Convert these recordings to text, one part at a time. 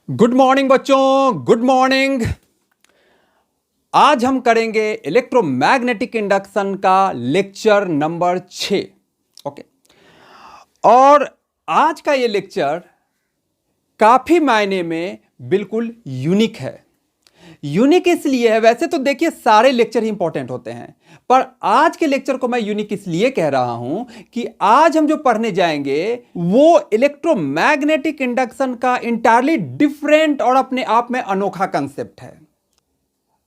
Good morning बच्चों, good morning. आज हम करेंगे इलेक्ट्रोमैग्नेटिक इंडक्शन का लेक्चर नंबर 6। ओके। और आज का ये लेक्चर काफी मायने में बिल्कुल यूनिक है। यूनिक इसलिए है, वैसे तो देखिए सारे लेक्चर ही इंपॉर्टेंट होते हैं, पर आज के लेक्चर को मैं यूनिक इसलिए कह रहा हूं कि आज हम जो पढ़ने जाएंगे वो इलेक्ट्रोमैग्नेटिक इंडक्शन का इंटायरली डिफरेंट और अपने आप में अनोखा कंसेप्ट है।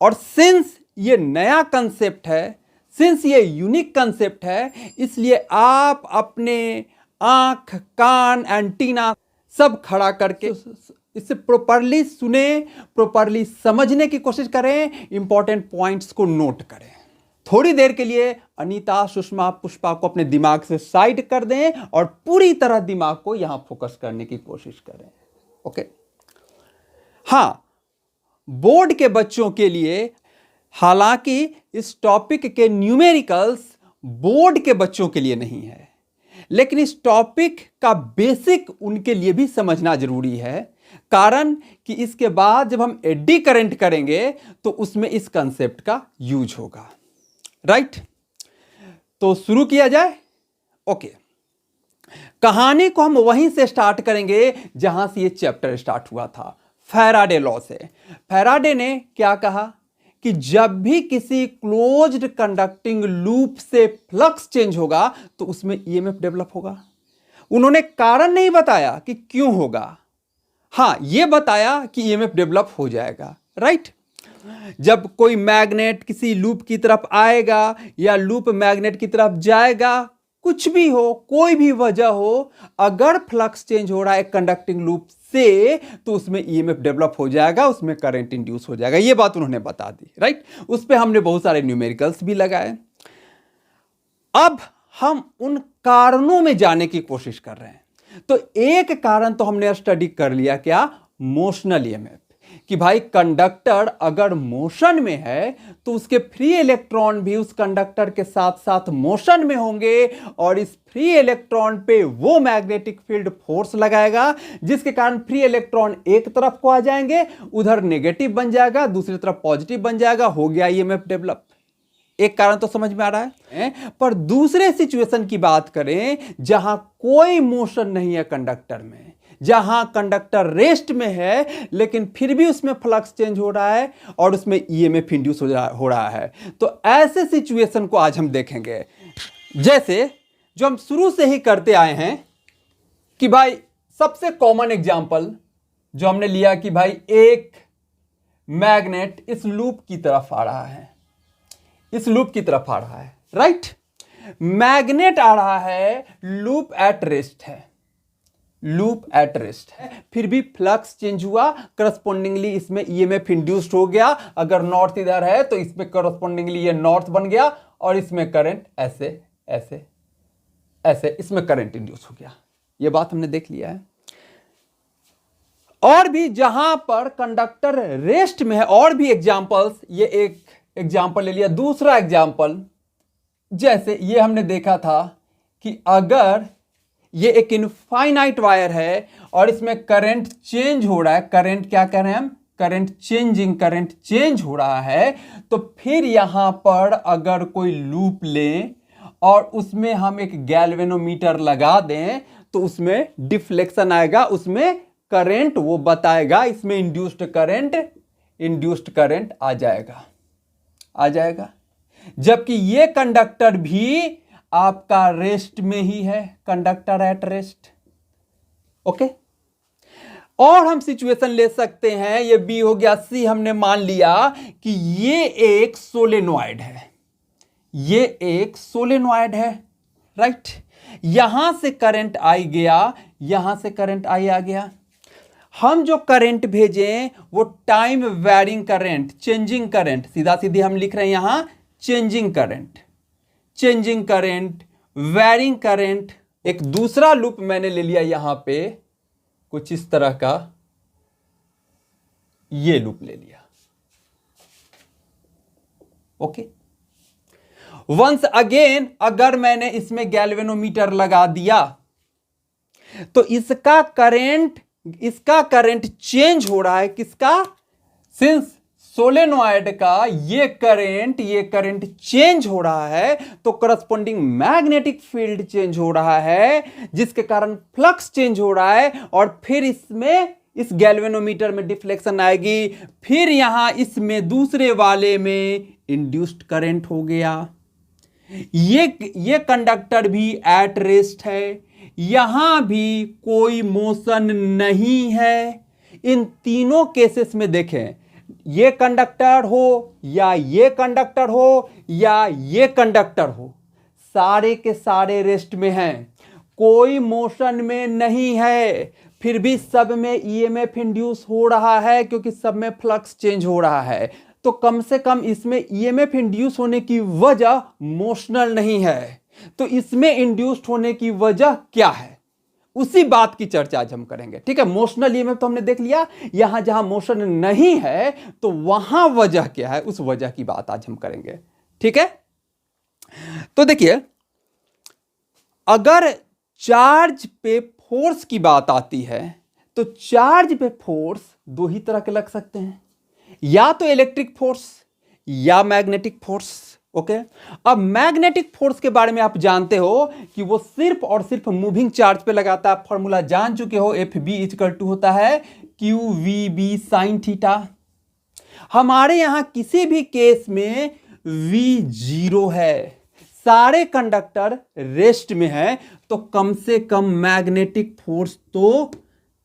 और सिंस ये नया कंसेप्ट है, सिंस ये यूनिक कंसेप्ट है, इसलिए आप अपने आंख, कान, एंटीना सब खड़ा करके इसे प्रॉपरली सुने, प्रॉपरली समझने की कोशिश करें, इंपॉर्टेंट पॉइंट्स को नोट करें। थोड़ी देर के लिए अनीता, सुषमा, पुष्पा को अपने दिमाग से साइड कर दें और पूरी तरह दिमाग को यहां फोकस करने की कोशिश करें। ओके। हां, बोर्ड के बच्चों के लिए, हालांकि इस टॉपिक के न्यूमेरिकल्स बोर्ड के बच्चों के लिए नहीं है, लेकिन इस टॉपिक का बेसिक उनके लिए भी समझना जरूरी है। कारण कि इसके बाद जब हम एडी करंट करेंगे तो उसमें इस कंसेप्ट का यूज होगा। राइट? तो शुरू किया जाए। ओके। कहानी को हम वहीं से स्टार्ट करेंगे जहां से ये चैप्टर स्टार्ट हुआ था, फैराडे लॉ से। फैराडे ने क्या कहा कि जब भी किसी क्लोज्ड कंडक्टिंग लूप से फ्लक्स चेंज होगा तो उसमें ईएमएफ डेवलप होगा। उन्होंने कारण नहीं बताया कि क्यों होगा, हां यह बताया कि ईएमएफ डेवलप हो जाएगा। राइट? जब कोई मैग्नेट किसी लूप की तरफ आएगा या लूप मैग्नेट की तरफ जाएगा, कुछ भी हो, कोई भी वजह हो, अगर फ्लक्स चेंज हो रहा है कंडक्टिंग लूप से तो उसमें ईएमएफ डेवलप हो जाएगा, उसमें करंट इंड्यूस हो जाएगा। यह बात उन्होंने बता दी। राइट? उस पर हमने बहुत सारे न्यूमेरिकल्स भी लगाए। अब हम उन कारणों में जाने की कोशिश कर रहे हैं। तो एक कारण तो हमने स्टडी कर लिया, क्या? Motional EMF. कि भाई कंडक्टर अगर मोशन में है तो उसके फ्री इलेक्ट्रॉन भी उस कंडक्टर के साथ साथ मोशन में होंगे और इस फ्री इलेक्ट्रॉन पे वो मैग्नेटिक फील्ड फोर्स लगाएगा जिसके कारण फ्री इलेक्ट्रॉन एक तरफ को आ जाएंगे, उधर नेगेटिव बन जाएगा, दूसरी तरफ पॉजिटिव बन जाएगा, हो गया ईएमएफ डेवलप। एक कारण तो समझ में आ रहा है। पर दूसरे सिचुएशन की बात करें जहां कोई मोशन नहीं है कंडक्टर में, जहां कंडक्टर रेस्ट में है लेकिन फिर भी उसमें फ्लक्स चेंज हो रहा है और उसमें ईएमएफ इंड्यूस हो रहा है, तो ऐसे सिचुएशन को आज हम देखेंगे। जैसे जो हम शुरू से ही करते आए हैं कि भाई सबसे कॉमन एग्जांपल जो हमने लिया कि भाई एक मैग्नेट इस लूप की तरफ आ रहा है, इस लूप की तरफ आ रहा है। राइट? मैग्नेट आ रहा है, लूप एट रेस्ट है, लूप एट रेस्ट है, फिर भी फ्लक्स चेंज हुआ, करस्पॉन्डिंगली इसमें ईएमएफ इंड्यूस्ड हो गया। अगर नॉर्थ इधर है तो इसमें करस्पॉन्डिंगली ये नॉर्थ बन गया और इसमें करंट ऐसे ऐसे ऐसे इसमें करंट इंड्यूस हो गया। ये बात हमने देख लिया है। और भी जहां पर कंडक्टर रेस्ट में है, और भी एग्जांपल्स, ये एक एग्जाम्पल ले लिया। दूसरा एग्जाम्पल, जैसे ये हमने देखा था कि अगर ये एक इनफाइनाइट वायर है और इसमें करंट चेंज हो रहा है, करंट क्या कह रहे हैं हम? करंट चेंजिंग, करंट चेंज हो रहा है, तो फिर यहां पर अगर कोई लूप लें और उसमें हम एक गैल्वेनोमीटर लगा दें तो उसमें डिफ्लेक्शन आएगा, उसमें करंट वो बताएगा, इसमें इंड्यूस्ड करंट आ जाएगा। जबकि ये कंडक्टर भी आपका रेस्ट में ही है, कंडक्टर एट रेस्ट। ओके। और हम सिचुएशन ले सकते हैं, ये बी हो गया। सी हमने मान लिया कि ये एक सोलेनॉइड है, ये एक सोलेनॉइड है। राइट? यहां से करंट आई गया, यहां से करंट आई आ गया। हम जो करंट भेजें वो time varying current, changing current, सीधा सीधी हम लिख रहे हैं यहां चेंजिंग करंट, वेरिंग करंट। एक दूसरा लूप मैंने ले लिया यहां पे, कुछ इस तरह का, ये लूप ले लिया। ओके। वंस अगेन अगर मैंने इसमें गैल्वेनोमीटर लगा दिया तो इसका करंट इसका करंट चेंज हो रहा है, किसका? सिंस सोलेनॉइड का ये करंट चेंज हो रहा है तो करस्पॉन्डिंग मैग्नेटिक फील्ड चेंज हो रहा है, जिसके कारण फ्लक्स चेंज हो रहा है, और फिर इसमें इस गैल्वेनोमीटर में डिफ्लेक्शन आएगी, फिर यहां इसमें दूसरे वाले में इंड्यूस्ड करंट हो गया। ये कंडक्टर भी एट रेस्ट है, यहां भी कोई मोशन नहीं है। इन तीनों केसेस में देखें, ये कंडक्टर हो या ये कंडक्टर हो या ये कंडक्टर हो, सारे के सारे रेस्ट में हैं, कोई मोशन में नहीं है, फिर भी सब में ईएमएफ इंड्यूस हो रहा है क्योंकि सब में फ्लक्स चेंज हो रहा है। तो कम से कम इसमें ईएमएफ इंड्यूस होने की वजह मोशनल नहीं है, तो इसमें इंड्यूस्ड होने की वजह क्या है, उसी बात की चर्चा आज हम करेंगे। ठीक है, मोशनल ईएमएफ तो हमने देख लिया, यहां जहां मोशन नहीं है तो वहां वजह क्या है, उस वजह की बात आज हम करेंगे। ठीक है, तो देखिए, अगर चार्ज पे फोर्स की बात आती है तो चार्ज पे फोर्स दो ही तरह के लग सकते हैं, या तो इलेक्ट्रिक फोर्स या मैग्नेटिक फोर्स। ओके, अब मैग्नेटिक फोर्स के बारे में आप जानते हो कि वो सिर्फ और सिर्फ मूविंग चार्ज पे लगाता है। फॉर्मूला जान चुके हो, एफ बी इक्वल टू होता है Q V B sine theta. हमारे यहां किसी भी केस में वी जीरो है, सारे कंडक्टर रेस्ट में है, तो कम से कम मैग्नेटिक फोर्स तो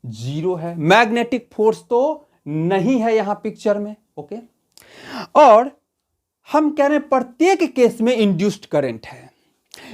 जीरो है, मैग्नेटिक फोर्स तो नहीं है यहां पिक्चर में। ओके, और हम कह रहे हैं प्रत्येक केस में इंड्यूस्ड करंट है,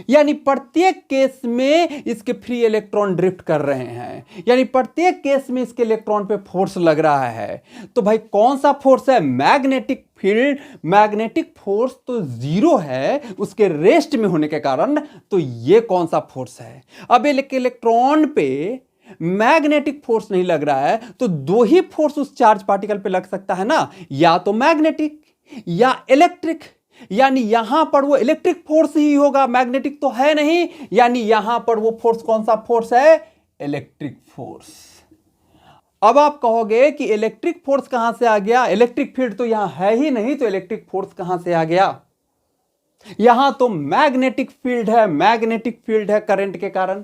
यानी प्रत्येक केस में इसके फ्री इलेक्ट्रॉन ड्रिफ्ट कर रहे हैं, यानी प्रत्येक केस में इसके इलेक्ट्रॉन पे फोर्स लग रहा है। तो भाई कौन सा फोर्स है? Magnetic field. मैग्नेटिक फोर्स तो जीरो है उसके रेस्ट में होने के कारण, तो ये कौन सा फोर्स है? अब एक इलेक्ट्रॉन पे मैग्नेटिक फोर्स नहीं लग रहा है तो दो ही फोर्स उस चार्ज पार्टिकल पे लग सकता है ना, या तो मैग्नेटिक या इलेक्ट्रिक, यानी यहां पर वो इलेक्ट्रिक फोर्स ही होगा, मैग्नेटिक तो है नहीं, यानी यहां पर वो फोर्स कौन सा फोर्स है? Electric force. अब आप कहोगे कि इलेक्ट्रिक फोर्स कहां से आ गया, इलेक्ट्रिक फील्ड तो यहां है ही नहीं, तो इलेक्ट्रिक फोर्स कहां से आ गया? यहां तो मैग्नेटिक फील्ड है, मैग्नेटिक फील्ड है करंट के कारण,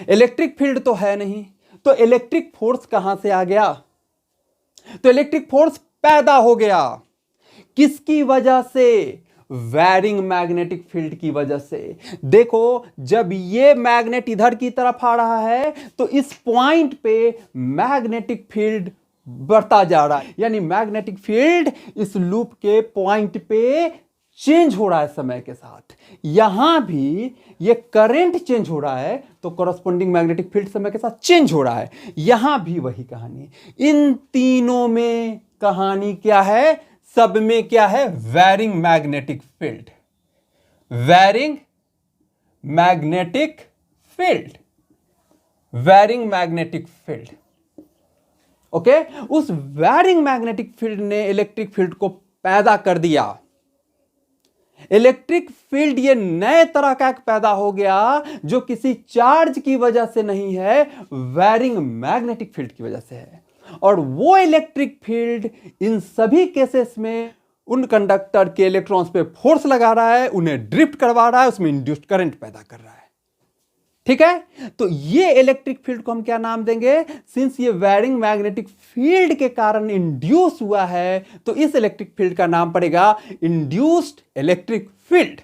इलेक्ट्रिक फील्ड तो है नहीं, तो इलेक्ट्रिक फोर्स कहां से आ गया? तो इलेक्ट्रिक फोर्स पैदा हो गया किसकी वजह से? वैरिंग मैग्नेटिक फील्ड की वजह से। देखो, जब ये मैग्नेट इधर की तरफ आ रहा है तो इस पॉइंट पे मैग्नेटिक फील्ड बढ़ता जा रहा है, यानी मैग्नेटिक फील्ड इस लूप के पॉइंट पे चेंज हो रहा है समय के साथ। यहां भी ये करंट चेंज हो रहा है तो कॉरस्पॉन्डिंग मैग्नेटिक फील्ड समय के साथ चेंज हो रहा है, यहां भी वही कहानी। इन तीनों में कहानी क्या है? सब में क्या है? Varying magnetic field, varying magnetic field, varying magnetic field. Okay, उस वैरिंग मैग्नेटिक फील्ड ने इलेक्ट्रिक फील्ड को पैदा कर दिया। इलेक्ट्रिक फील्ड ये नए तरह का एक पैदा हो गया जो किसी चार्ज की वजह से नहीं है, वैरिंग मैग्नेटिक फील्ड की वजह से है। और वो इलेक्ट्रिक फील्ड इन सभी केसेस में उन कंडक्टर के इलेक्ट्रॉन्स पे फोर्स लगा रहा है, उन्हें ड्रिफ्ट करवा रहा है, उसमें इंड्यूस्ड करंट पैदा कर रहा है। ठीक है, तो ये इलेक्ट्रिक फील्ड को हम क्या नाम देंगे? सिंस ये वैरिंग मैग्नेटिक फील्ड के कारण इंड्यूस हुआ है तो इस इलेक्ट्रिक फील्ड का नाम पड़ेगा इंड्यूस्ड इलेक्ट्रिक फील्ड।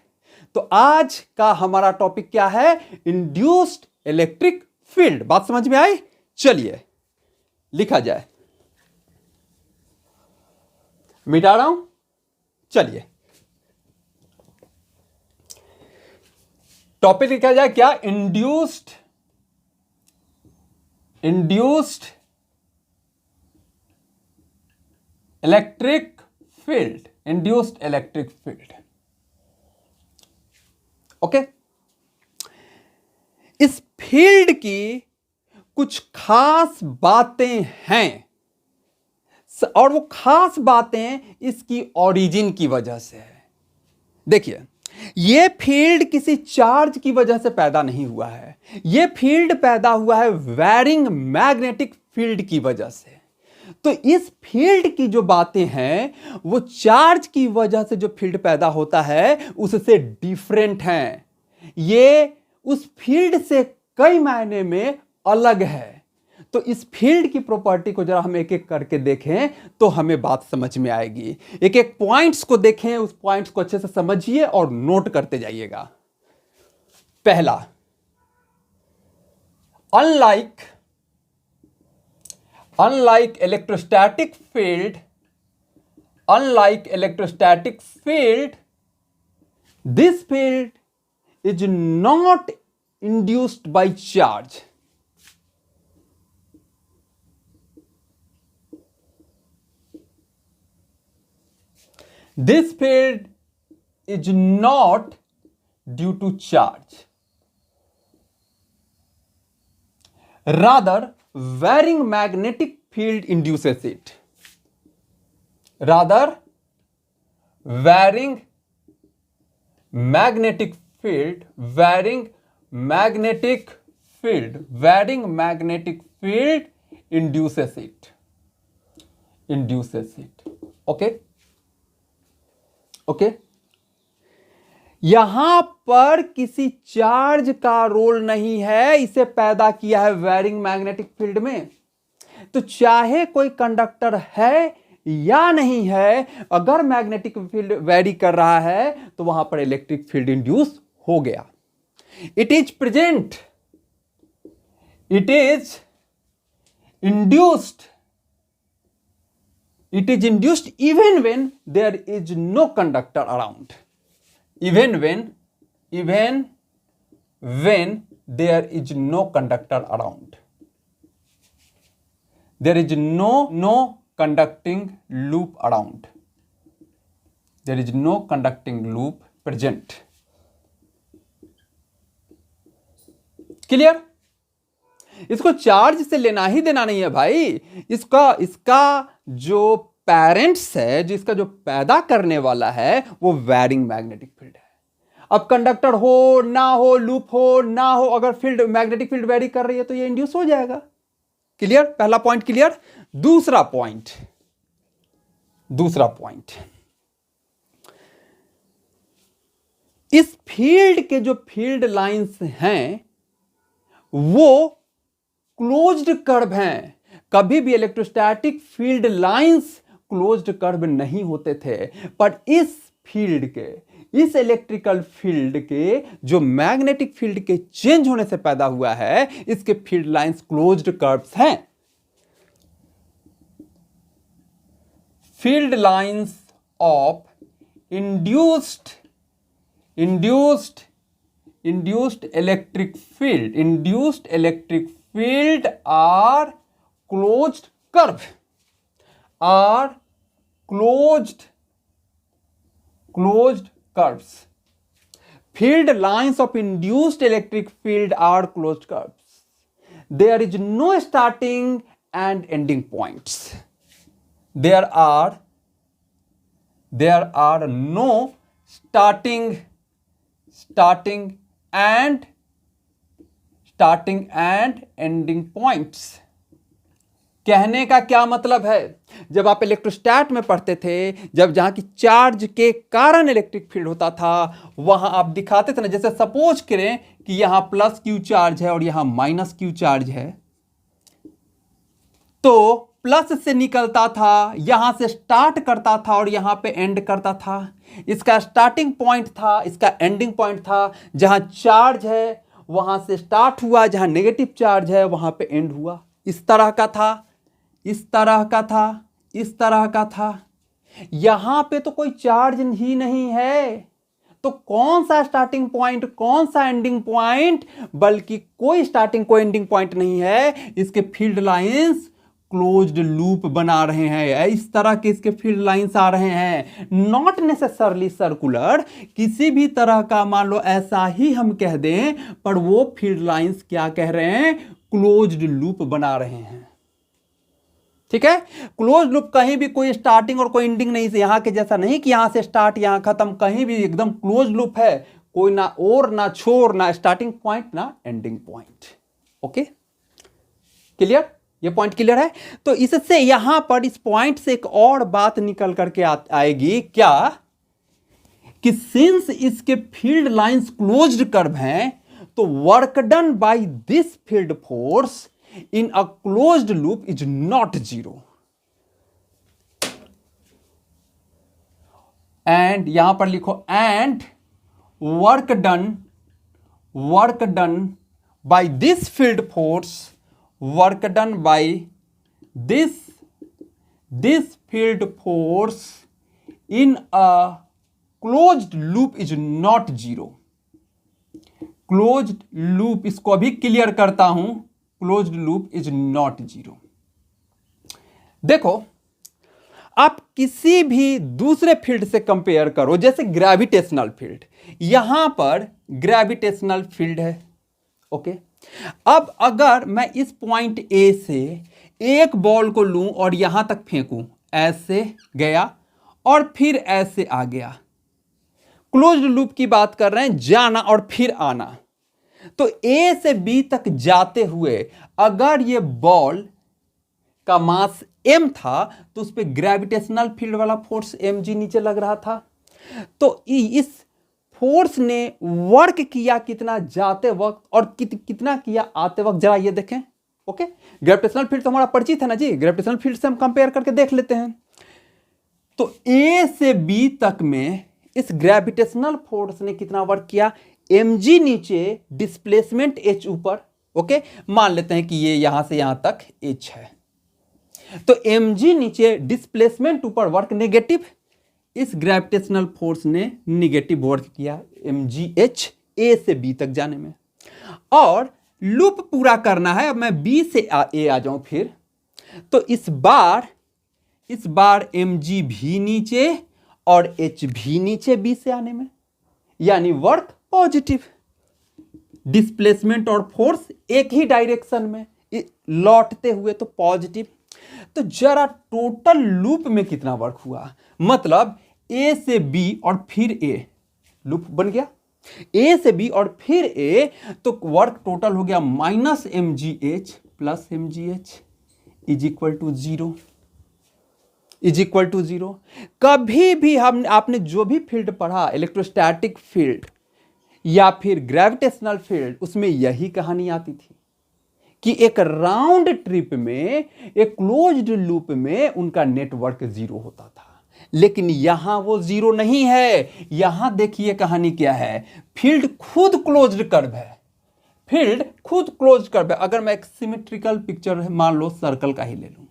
तो आज का हमारा टॉपिक क्या है? Induced electric field. बात समझ में आई? चलिए लिखा जाए, मिटा रहा हूं। चलिए टॉपिक लिखा जाए क्या? Induced electric field, induced electric field. Okay, इस फील्ड की कुछ खास बातें हैं और वो खास बातें इसकी ओरिजिन की वजह से है। देखिए, ये फील्ड किसी चार्ज की वजह से पैदा नहीं हुआ है, ये फील्ड पैदा हुआ है वैरिंग मैग्नेटिक फील्ड की वजह से। तो इस फील्ड की जो बातें हैं वो चार्ज की वजह से जो फील्ड पैदा होता है उससे डिफरेंट हैं। ये उस फील्ड से कई मायने में अलग है। तो इस फील्ड की प्रॉपर्टी को जरा हम एक एक करके देखें तो हमें बात समझ में आएगी। एक एक पॉइंट्स को देखें, उस पॉइंट्स को अच्छे से समझिए और नोट करते जाइएगा। पहला, unlike electrostatic field, this field is not induced by charge. This field is not due to charge. Rather, varying magnetic field induces it. Rather, varying magnetic field induces it. Okay. यहां पर किसी charge का role नहीं है, इसे पैदा किया है वैरिंग मैग्नेटिक फील्ड में। तो चाहे कोई कंडक्टर है या नहीं है, अगर मैग्नेटिक फील्ड वैरी कर रहा है तो वहां पर इलेक्ट्रिक फील्ड इंड्यूस हो गया। It is present, it is induced even when there is no conductor around. Even when there is no conductor around. There is no conducting loop around. There is no conducting loop present. Clear? इसको charge से लेना ही देना नहीं है भाई। इसका जो parents है, जिसका जो पैदा करने वाला है, वो वैरिंग मैग्नेटिक फील्ड है। अब कंडक्टर हो ना हो, लूप हो ना हो, अगर फील्ड मैग्नेटिक फील्ड वैरी कर रही है तो ये इंड्यूस हो जाएगा। क्लियर? पहला पॉइंट क्लियर। दूसरा पॉइंट, इस फील्ड के जो फील्ड लाइंस हैं वो क्लोज्ड कर्व हैं। कभी भी electrostatic field lines closed curve नहीं होते थे, पर इस फील्ड के, इस इलेक्ट्रिकल फील्ड के जो मैग्नेटिक फील्ड के चेंज होने से पैदा हुआ है, इसके फील्ड लाइंस क्लोज्ड कर्व्स हैं। Field lines of induced electric field are closed curve, closed curves. Field lines of induced electric field are closed curves. There is no starting and ending points. There are no starting and ending points. कहने का क्या मतलब है? जब आप इलेक्ट्रोस्टैट में पढ़ते थे, जहां की चार्ज के कारण इलेक्ट्रिक फील्ड होता था, वहां आप दिखाते थे ना, जैसे सपोज करें कि यहां प्लस क्यू चार्ज है और यहां माइनस क्यू चार्ज है, तो प्लस से निकलता था, यहां से स्टार्ट करता था और यहां पे एंड करता था। इसका स्टार्टिंग पॉइंट था, इसका एंडिंग पॉइंट था। जहां चार्ज है वहां से स्टार्ट हुआ, जहां नेगेटिव चार्ज है वहां पे एंड हुआ। इस तरह का था, इस तरह का था, इस तरह का था। यहां पे तो कोई चार्ज ही नहीं है, तो कौन सा स्टार्टिंग पॉइंट, कौन सा एंडिंग पॉइंट? बल्कि कोई स्टार्टिंग कोई एंडिंग पॉइंट नहीं है। इसके फील्ड लाइंस क्लोज्ड लूप बना रहे हैं। इस तरह के इसके फील्ड लाइंस आ रहे हैं, नॉट नेसेसरली सर्कुलर। किसी भी तरह का मान लो ऐसा ही हम कह दें, पर वो फील्ड लाइंस क्या कह रहे हैं? क्लोज्ड लूप बना रहे हैं। ठीक है? क्लोज्ड लूप, कहीं भी कोई स्टार्टिंग और कोई एंडिंग नहीं, यहां के जैसा नहीं कि यहां से स्टार्ट यहां खत्म, कहीं भी एकदम क्लोज्ड लूप है। कोई ना और ना छोर, ना स्टार्टिंग पॉइंट ना एंडिंग पॉइंट। Okay, clear? ये पॉइंट क्लियर है। तो इससे यहां पर इस पॉइंट से एक और बात निकल करके आएगी क्या, कि सिंस इसके फील्ड लाइंस क्लोज्ड कर्व हैं, तो work done by this field force in a closed loop is not zero. And यहां पर लिखो and work done by this field force, work done by this field force in a closed loop is not zero. Closed loop, इसको अभी clear करता हूं, closed loop is not zero. देखो, आप किसी भी दूसरे फील्ड से कंपेयर करो, जैसे ग्रेविटेशनल फील्ड, यहां पर ग्रेविटेशनल फील्ड है, ओके। अब अगर मैं इस पॉइंट ए से एक बॉल को लूं और यहां तक फेंकूं, ऐसे गया और फिर ऐसे आ गया, क्लोज्ड लूप की बात कर रहे हैं, जाना और फिर आना। तो ए से बी तक जाते हुए अगर ये बॉल का मास m था, तो उस पर ग्रेविटेशनल फील्ड वाला फोर्स mg नीचे लग रहा था। तो इस फोर्स ने वर्क किया कितना जाते वक्त और कितना किया आते वक्त, जरा ये देखें, ओके। ग्रेविटेशनल फील्ड तो हमारा परिचित है ना जी, ग्रेविटेशनल फील्ड से हम कंपेयर करके देख लेते हैं। तो ए से बी तक में इस ग्रेविटेशनल फोर्स ने कितना वर्क किया, mg नीचे, डिस्प्लेसमेंट h ऊपर, ओके। मान लेते हैं कि ये यहां से यहां तक h है, तो mg नीचे, डिस्प्लेसमेंट ऊपर, वर्क नेगेटिव, इस ग्रेविटेशनल फोर्स ने नेगेटिव वर्क किया mgh a से b तक जाने में। और लूप पूरा करना है, अब मैं b से a आ जाऊं फिर, तो इस बार mg भी नीचे और h भी नीचे b से आने में, यानी वर्क पॉजिटिव, डिस्प्लेसमेंट और फोर्स एक ही डायरेक्शन में लौटते हुए तो पॉजिटिव। तो जरा टोटल लूप में कितना वर्क हुआ, मतलब ए से बी और फिर ए, लूप बन गया ए से बी और फिर ए, तो वर्क टोटल हो गया minus mgh plus mgh is equal to zero, is equal to zero. कभी भी आपने जो भी फील्ड पढ़ा, इलेक्ट्रोस्टैटिक फील्ड या फिर ग्रेविटेशनल फील्ड, उसमें यही कहानी आती थी कि एक राउंड ट्रिप में, एक क्लोज्ड लूप में उनका नेटवर्क जीरो होता था। लेकिन यहां वो जीरो नहीं है। यहां देखिए कहानी क्या है, फील्ड खुद क्लोज्ड कर्व है, फील्ड खुद क्लोज्ड कर्व है। अगर मैं एक सिमेट्रिकल पिक्चर मान लो सर्कल का ही ले लूं,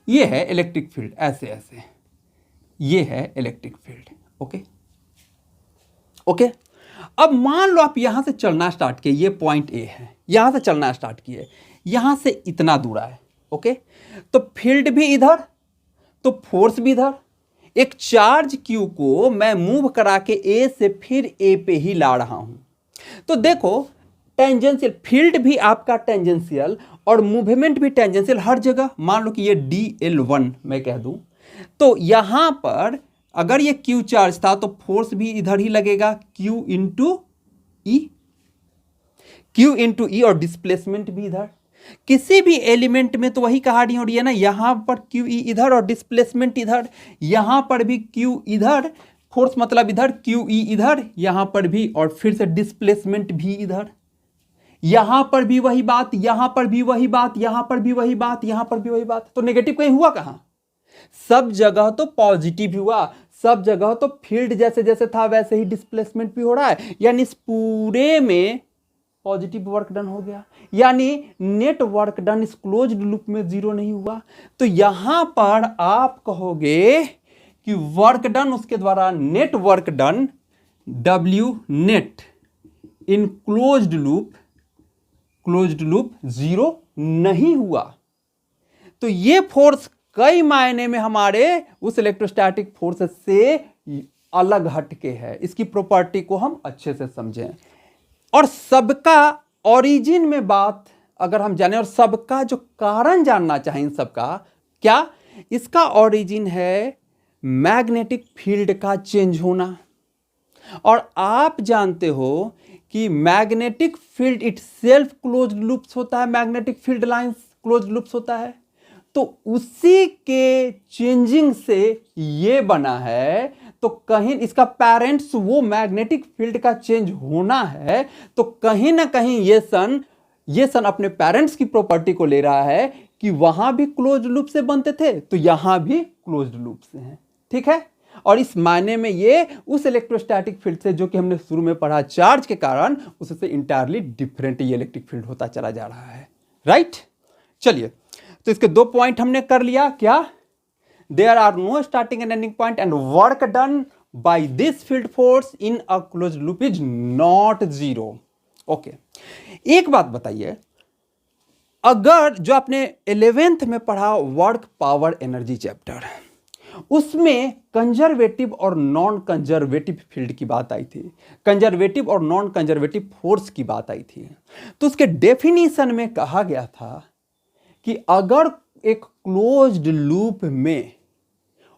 ये है इलेक्ट्रिक फील्ड, ऐसे ऐसे, ये है इलेक्ट्रिक फील्ड, ओके ओके। अब मान लो आप यहां से चलना स्टार्ट किए, ये पॉइंट ए है, यहां से चलना स्टार्ट किए, यहां से इतना दूर है, ओके। तो फील्ड भी इधर, तो फोर्स भी इधर। एक चार्ज क्यू को मैं मूव करा के ए से फिर ए पे ही ला रहा हूं, तो देखो टेंजेंशियल, फील्ड भी आपका टेंजेंशियल और मूवमेंट भी टेंजेंशियल हर जगह। मान लो कि ये dl1 मैं कह दूं, तो यहां पर अगर ये क्यू चार्ज था तो फोर्स भी इधर ही लगेगा, क्यू इंटू ई, और डिस्प्लेसमेंट भी इधर। किसी भी एलिमेंट में तो वही कहानी हो रही है ना, यहां पर क्यू ई इधर और डिस्प्लेसमेंट इधर, यहां पर भी क्यू इधर, फोर्स मतलब इधर, क्यू ई इधर, यहां पर भी, और फिर से डिस्प्लेसमेंट भी इधर, यहां पर भी वही बात, यहां पर भी वही बात, यहां पर भी वही बात, यहां पर भी वही बात। तो नेगेटिव कहीं हुआ कहां, सब जगह तो पॉजिटिव हुआ, सब जगह तो फील्ड जैसे जैसे था वैसे ही डिस्प्लेसमेंट भी हो रहा है, यानी इस पूरे में पॉजिटिव वर्क डन हो गया, यानी नेट वर्क डन इस क्लोज्ड लूप में जीरो नहीं हुआ। तो यहां पर आप कहोगे कि वर्क डन, उसके द्वारा net work done W net इन क्लोज्ड लूप जीरो नहीं हुआ। तो ये फोर्स कई मायने में हमारे उस इलेक्ट्रोस्टैटिक फोर्स से अलग हटके है। इसकी प्रॉपर्टी को हम अच्छे से समझें, और सबका ओरिजिन में बात अगर हम जाने और सबका जो कारण जानना चाहें इन सबका, क्या इसका ओरिजिन है मैग्नेटिक फील्ड का चेंज होना। और आप जानते हो कि magnetic field itself closed loops होता है, magnetic field lines close loops होता है। तो उसी के चेंजिंग से ये बना है। तो कहीं इसका पेरेंट्स वो मैग्नेटिक फील्ड का चेंज होना है, तो कहीं ना कहीं ये सन अपने पेरेंट्स की प्रॉपर्टी को ले रहा है कि वहां भी क्लोज लूप से बनते थे, तो यहां भी क्लोज लूप से हैं। ठीक है, और इस मायने में ये उस इलेक्ट्रोस्टैटिक फील्ड से, जो कि हमने शुरू में पढ़ा चार्ज के कारण, उससे इंटायरली डिफरेंट ये इलेक्ट्रिक फील्ड होता चला जा रहा है। राइट, चलिए, तो इसके 2 पॉइंट हमने कर लिया। क्या? There are no starting and ending point and work done by this field force in a close loop is not zero. Okay, एक बात बताइए, अगर जो आपने 11th में पढ़ा वर्क पावर एनर्जी चैप्टर, उसमें कंजर्वेटिव और नॉन कंजर्वेटिव फील्ड की बात आई थी, कंजर्वेटिव और नॉन कंजर्वेटिव फोर्स की बात आई थी। तो उसके डेफिनेशन में कहा गया था कि अगर एक क्लोज्ड लूप में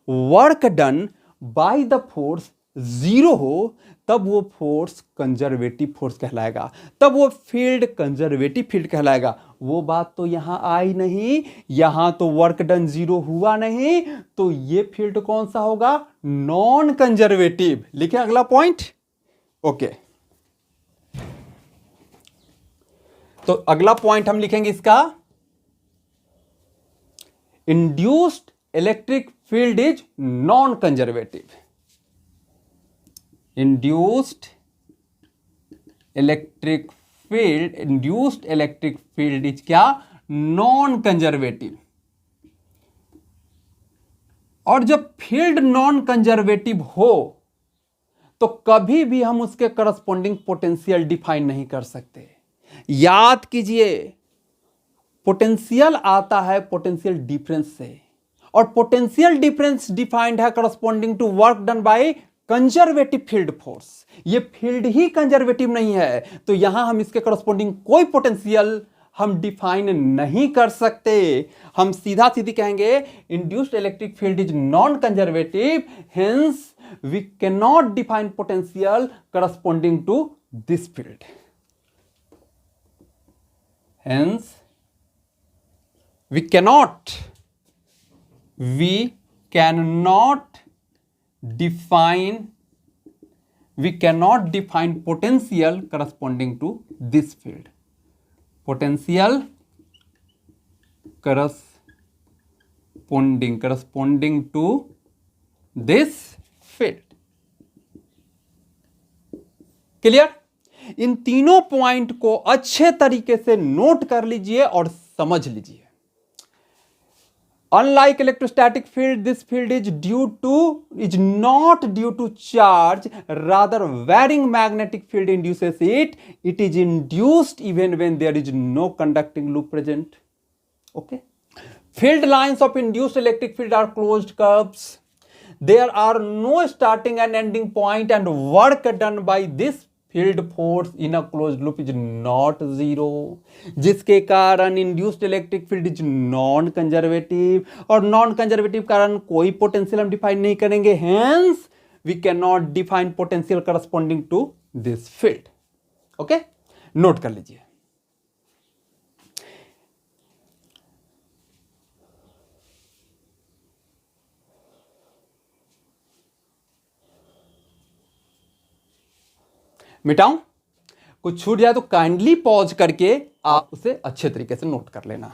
work done by the force zero हो, तब वो फोर्स कंजर्वेटिव फोर्स कहलाएगा, तब वो फील्ड कंजर्वेटिव फील्ड कहलाएगा। वो बात तो यहां आई नहीं, यहां तो वर्क डन जीरो हुआ नहीं, तो ये फील्ड कौन सा होगा? Non conservative. लिखे अगला पॉइंट। ओके, तो अगला पॉइंट हम लिखेंगे इसका, induced electric field is non conservative. Induced electric field is क्या? Non conservative. और जब फील्ड नॉन कंजर्वेटिव हो, तो कभी भी हम उसके करस्पॉन्डिंग पोटेंशियल डिफाइन नहीं कर सकते। याद कीजिए, पोटेंशियल आता है पोटेंशियल डिफरेंस से, और पोटेंशियल डिफरेंस डिफाइंड है corresponding to work done by conservative field force. ये फील्ड ही कंजर्वेटिव नहीं है, तो यहां हम इसके करस्पॉन्डिंग कोई पोटेंशियल हम डिफाइन नहीं कर सकते। हम सीधा सीधी कहेंगे induced electric field is non conservative, hence we can not define potential corresponding to this field. Hence we cannot define potential corresponding to this field. Potential corresponding to this field. Clear? इन तीनों point को अच्छे तरीके से note कर लीजिए और समझ लीजिए। Unlike electrostatic field, this field is not due to charge, rather varying magnetic field induces it. It is induced even when there is no conducting loop present. Okay. Field lines of induced electric field are closed curves. There are no starting and ending point, and work done by this field force in a closed loop is not zero, जिसके कारण induced electric field is non conservative, और non conservative कारण कोई potential हम define नहीं करेंगे, hence we can not define potential corresponding to this field. Okay, note कर लीजिए। मिटाऊं? कुछ छूट जाए तो काइंडली पॉज करके आप उसे अच्छे तरीके से नोट कर लेना।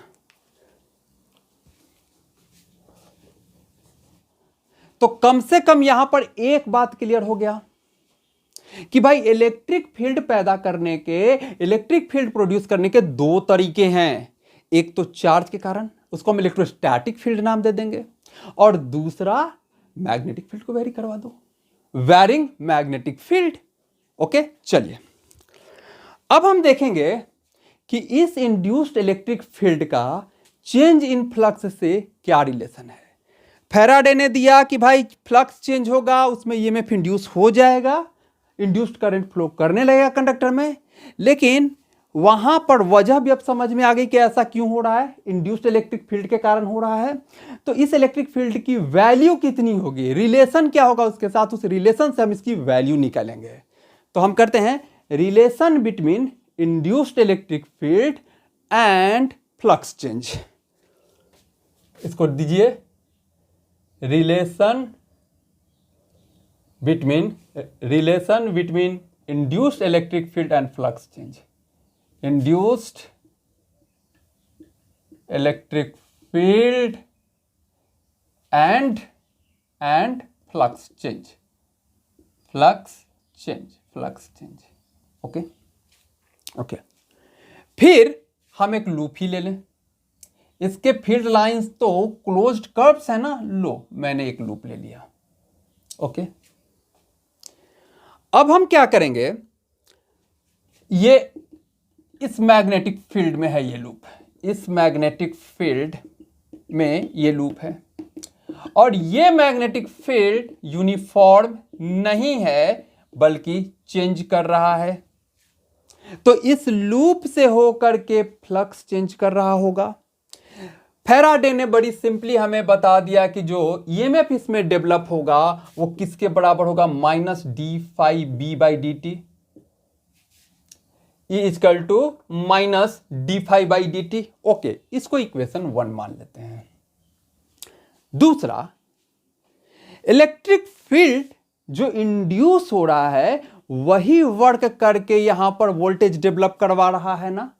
तो कम से कम यहां पर एक बात क्लियर हो गया कि भाई इलेक्ट्रिक फील्ड पैदा करने के, इलेक्ट्रिक फील्ड प्रोड्यूस करने के 2 तरीके हैं। एक तो चार्ज के कारण, उसको हम इलेक्ट्रोस्टैटिक फील्ड नाम दे देंगे, और दूसरा मैग्नेटिक फील्ड को वेरी करवा दो, वेरिंग मैग्नेटिक फील्ड। ओके, चलिए अब हम देखेंगे कि इस इंड्यूस्ड इलेक्ट्रिक फील्ड का चेंज इन फ्लक्स से क्या रिलेशन है। फैराडे ने दिया कि भाई फ्लक्स चेंज होगा, उसमें ईएमएफ इंड्यूस हो जाएगा, इंड्यूस्ड करंट फ्लो करने लगेगा कंडक्टर में। लेकिन वहां पर वजह भी अब समझ में आ गई कि ऐसा क्यों हो रहा है, इंड्यूस्ड इलेक्ट्रिक फील्ड के कारण हो रहा है। तो इस इलेक्ट्रिक फील्ड की वैल्यू कितनी होगी, रिलेशन क्या होगा उसके साथ, उस रिलेशन से हम इसकी वैल्यू निकालेंगे। तो हम करते हैं relation between induced electric field and flux change. इसको दीजिए relation between induced electric field and flux change. Induced electric field and flux change. Okay. फिर हम एक लूप ही ले लें। इसके फील्ड लाइंस तो क्लोज्ड कर्व्स है ना, लो मैंने एक लूप ले लिया। ओके, अब हम क्या करेंगे, ये इस मैग्नेटिक फील्ड में है, ये लूप इस मैग्नेटिक फील्ड में ये लूप है, और ये मैग्नेटिक फील्ड यूनिफॉर्म नहीं है बल्कि चेंज कर रहा है। तो इस लूप से होकर के फ्लक्स चेंज कर रहा होगा। फैराडे ने बड़ी सिंपली हमें बता दिया कि जो ईएमएफ इसमें डेवलप होगा वो किसके बराबर होगा, minus D phi B by D T, equal to minus D phi by D T. Okay, इसको इक्वेशन 1 मान लेते हैं। दूसरा, इलेक्ट्रिक फील्ड जो इंड्यूस हो रहा है वही वर्क करके यहां पर वोल्टेज डेवलप करवा रहा है ना।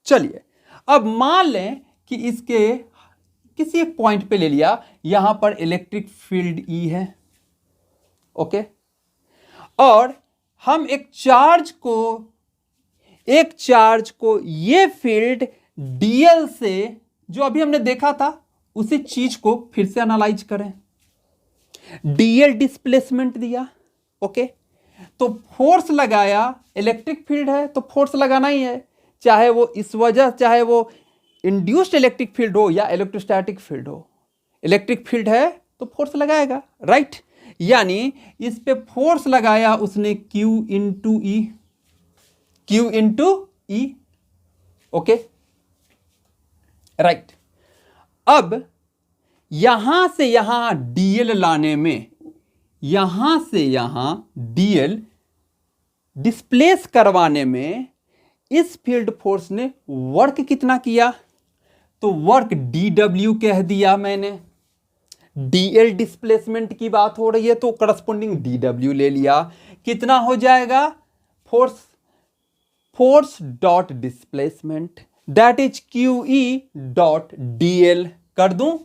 चलिए अब मान लें कि इसके किसी एक पॉइंट पे ले लिया, यहां पर इलेक्ट्रिक फील्ड ई है। ओके, और हम एक चार्ज को ये फील्ड डीएल से, जो अभी हमने देखा था उसी चीज को फिर से एनालाइज करें। डीएल डिस्प्लेसमेंट दिया। ओके, तो फोर्स लगाया, इलेक्ट्रिक फील्ड है तो फोर्स लगाना ही है, चाहे वो इस वजह, चाहे वो इंड्यूस्ड इलेक्ट्रिक फील्ड हो या इलेक्ट्रोस्टैटिक फील्ड हो। इलेक्ट्रिक फील्ड है तो फोर्स लगाएगा, राइट। यानी इस पे फोर्स लगाया उसने Q into E. Okay, right. अब यहां से यहां डीएल लाने में, यहां से यहां डीएल डिस्प्लेस करवाने में इस फील्ड फोर्स ने वर्क कितना किया, तो वर्क डीडब्ल्यू कह दिया मैंने। डीएल डिस्प्लेसमेंट की बात हो रही है तो करस्पॉन्डिंग डीडब्ल्यू ले लिया। कितना हो जाएगा, force dot displacement that is QE dot DL कर दूं,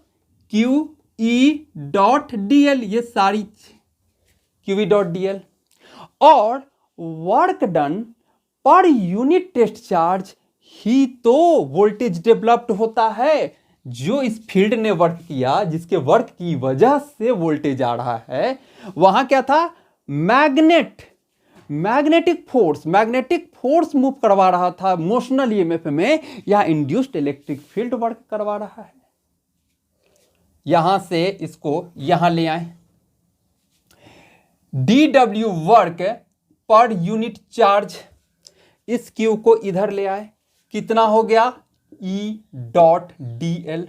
QE डॉट DL, ये सारी QE डॉट DL। और work done per unit test charge ही तो वोल्टेज डेवलप्ड होता है। जो इस फील्ड ने वर्क किया, जिसके वर्क की वजह से वोल्टेज आ रहा है, वहां क्या था, मैग्नेटिक फोर्स मूव करवा रहा था मोशनल ईएमएफ में, या इंड्यूस्ड इलेक्ट्रिक फील्ड वर्क करवा रहा है। यहां से इसको यहां ले आए, DW work per unit charge, इस Q को इधर ले आए, कितना हो गया, E dot DL।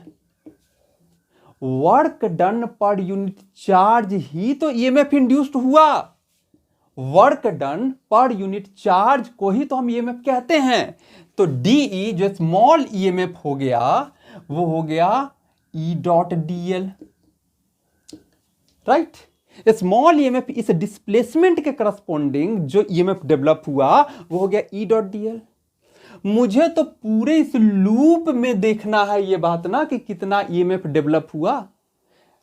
Work done per unit charge ही तो ईएमएफ इंड्यूस्ड हुआ। Work done per unit charge को ही तो हम ईएमएफ कहते हैं। तो DE जो स्मॉल ईएमएफ हो गया वो हो गया E dot DL, right. Small EMF इस डिस्प्लेसमेंट के करस्पॉन्डिंग जो ईएमएफ डेवलप हुआ वो हो गया E डॉट DL। मुझे तो पूरे इस लूप में देखना है ये बात ना कि कितना ईएमएफ डेवलप हुआ।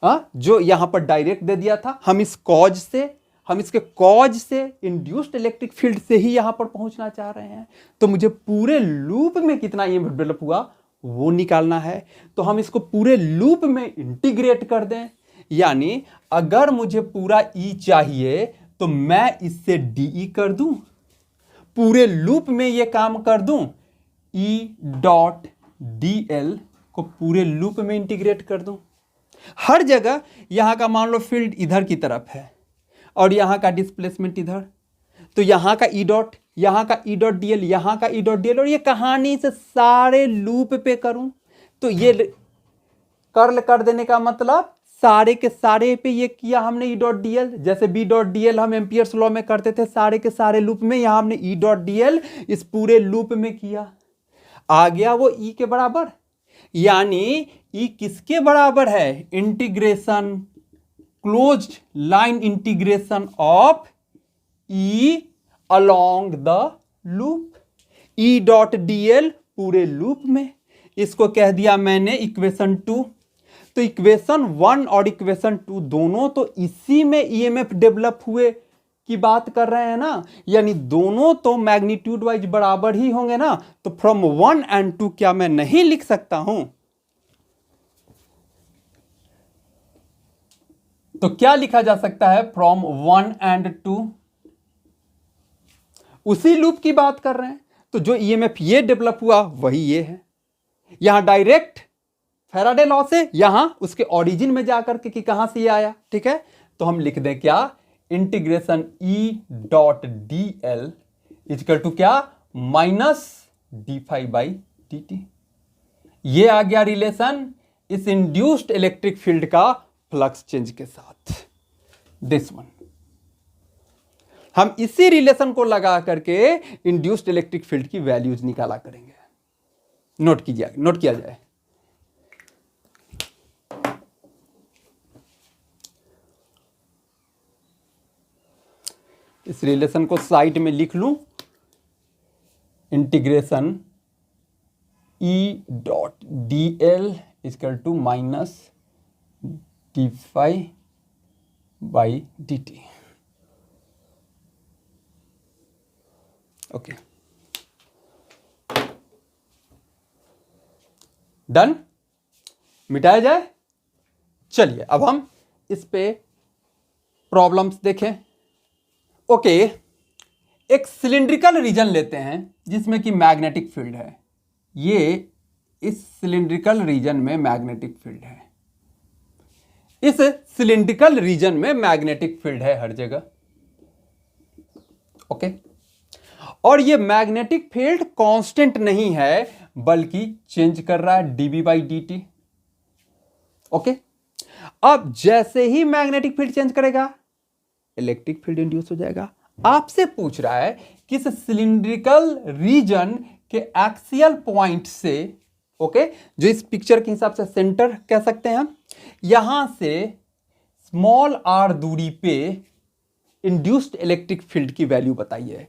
जो यहां पर डायरेक्ट दे दिया था, हम इसके कॉज से इंड्यूस्ड इलेक्ट्रिक फील्ड से ही यहां पर पहुंचना चाह रहे हैं, तो मुझे पूरे लूप में कितना ईएमएफ डेवलप हुआ वो निकालना है। तो हम इसको पूरे लूप में इंटीग्रेट कर दें, यानी अगर मुझे पूरा E चाहिए तो मैं इससे DE कर दूं, पूरे लूप में ये काम कर दूं, E डॉट DL को पूरे लूप में इंटीग्रेट कर दूं। हर जगह यहां का मान लो फील्ड इधर की तरफ है और यहां का डिस्प्लेसमेंट इधर, तो यहां का E डॉट, यहां का E डॉट DL, यहां का E डॉट DL, और ये कहानी से सारे लूप पे करूं तो ये कर्ल कर देने का मतलब सारे के सारे पे ये किया हमने E डॉट DL। जैसे B डॉट DL हम एम्पियर्स लॉ में करते थे सारे के सारे लूप में, यहां हमने E डॉट DL इस पूरे लूप में किया। आ गया वो E के बराबर, यानी ई किसके बराबर है? Integration, closed line integration of E along the loop, E dot DL पूरे लूप में। इसको कह दिया मैंने इक्वेशन 2। तो इक्वेशन 1 और इक्वेशन 2 दोनों तो इसी में ईएमएफ डेवलप हुए की बात कर रहे हैं ना, यानी दोनों तो मैग्नीट्यूड वाइज बराबर ही होंगे ना। तो फ्रॉम 1 एंड 2 क्या मैं नहीं लिख सकता हूं? तो क्या लिखा जा सकता है फ्रॉम 1 एंड 2? उसी लूप की बात कर रहे हैं। तो जो ईएमएफ ये डेवलप हुआ वही ये है। यहां डायरेक्ट फैराडे लॉ से, यहां उसके ओरिजिन में जाकर के कि कहां से ये आया। ठीक है, तो हम लिख दें क्या? Integration E dot D L is equal to क्या? Minus D phi by D T. ये आ गया रिलेशन इस इंड्यूस्ड इलेक्ट्रिक फील्ड का फ्लक्स चेंज के साथ। दिस वन हम इसी रिलेशन को लगा करके इंड्यूस्ड इलेक्ट्रिक फील्ड की वैल्यूज निकाला करेंगे। नोट किया जाए। इस रिलेशन को साइड में लिख लूं, integration E dot D L is equal to minus D phi by D T. Okay, done. मिटाया जाए। चलिए अब हम इस पे प्रॉब्लम्स देखें। ओके, एक सिलिंड्रिकल रीजन लेते हैं जिसमें कि मैग्नेटिक फील्ड है। ये इस सिलिंड्रिकल रीजन में मैग्नेटिक फील्ड है। इस सिलिंड्रिकल रीजन में मैग्नेटिक फील्ड है हर जगह। ओके, और ये मैग्नेटिक फील्ड कांस्टेंट नहीं है बल्कि चेंज कर रहा है dB by D T. Okay, अब जैसे ही मैग्नेटिक फील्ड चेंज करेगा इलेक्ट्रिक फील्ड इंड्यूस हो जाएगा। आपसे पूछ रहा है कि इस सिलिंड्रिकल रीजन के एक्सियल पॉइंट से, ओके, जो इस पिक्चर के हिसाब से सेंटर कह सकते हैं हम, यहां से स्मॉल आर दूरी पे इंड्यूस्ड इलेक्ट्रिक फील्ड की वैल्यू बताइए।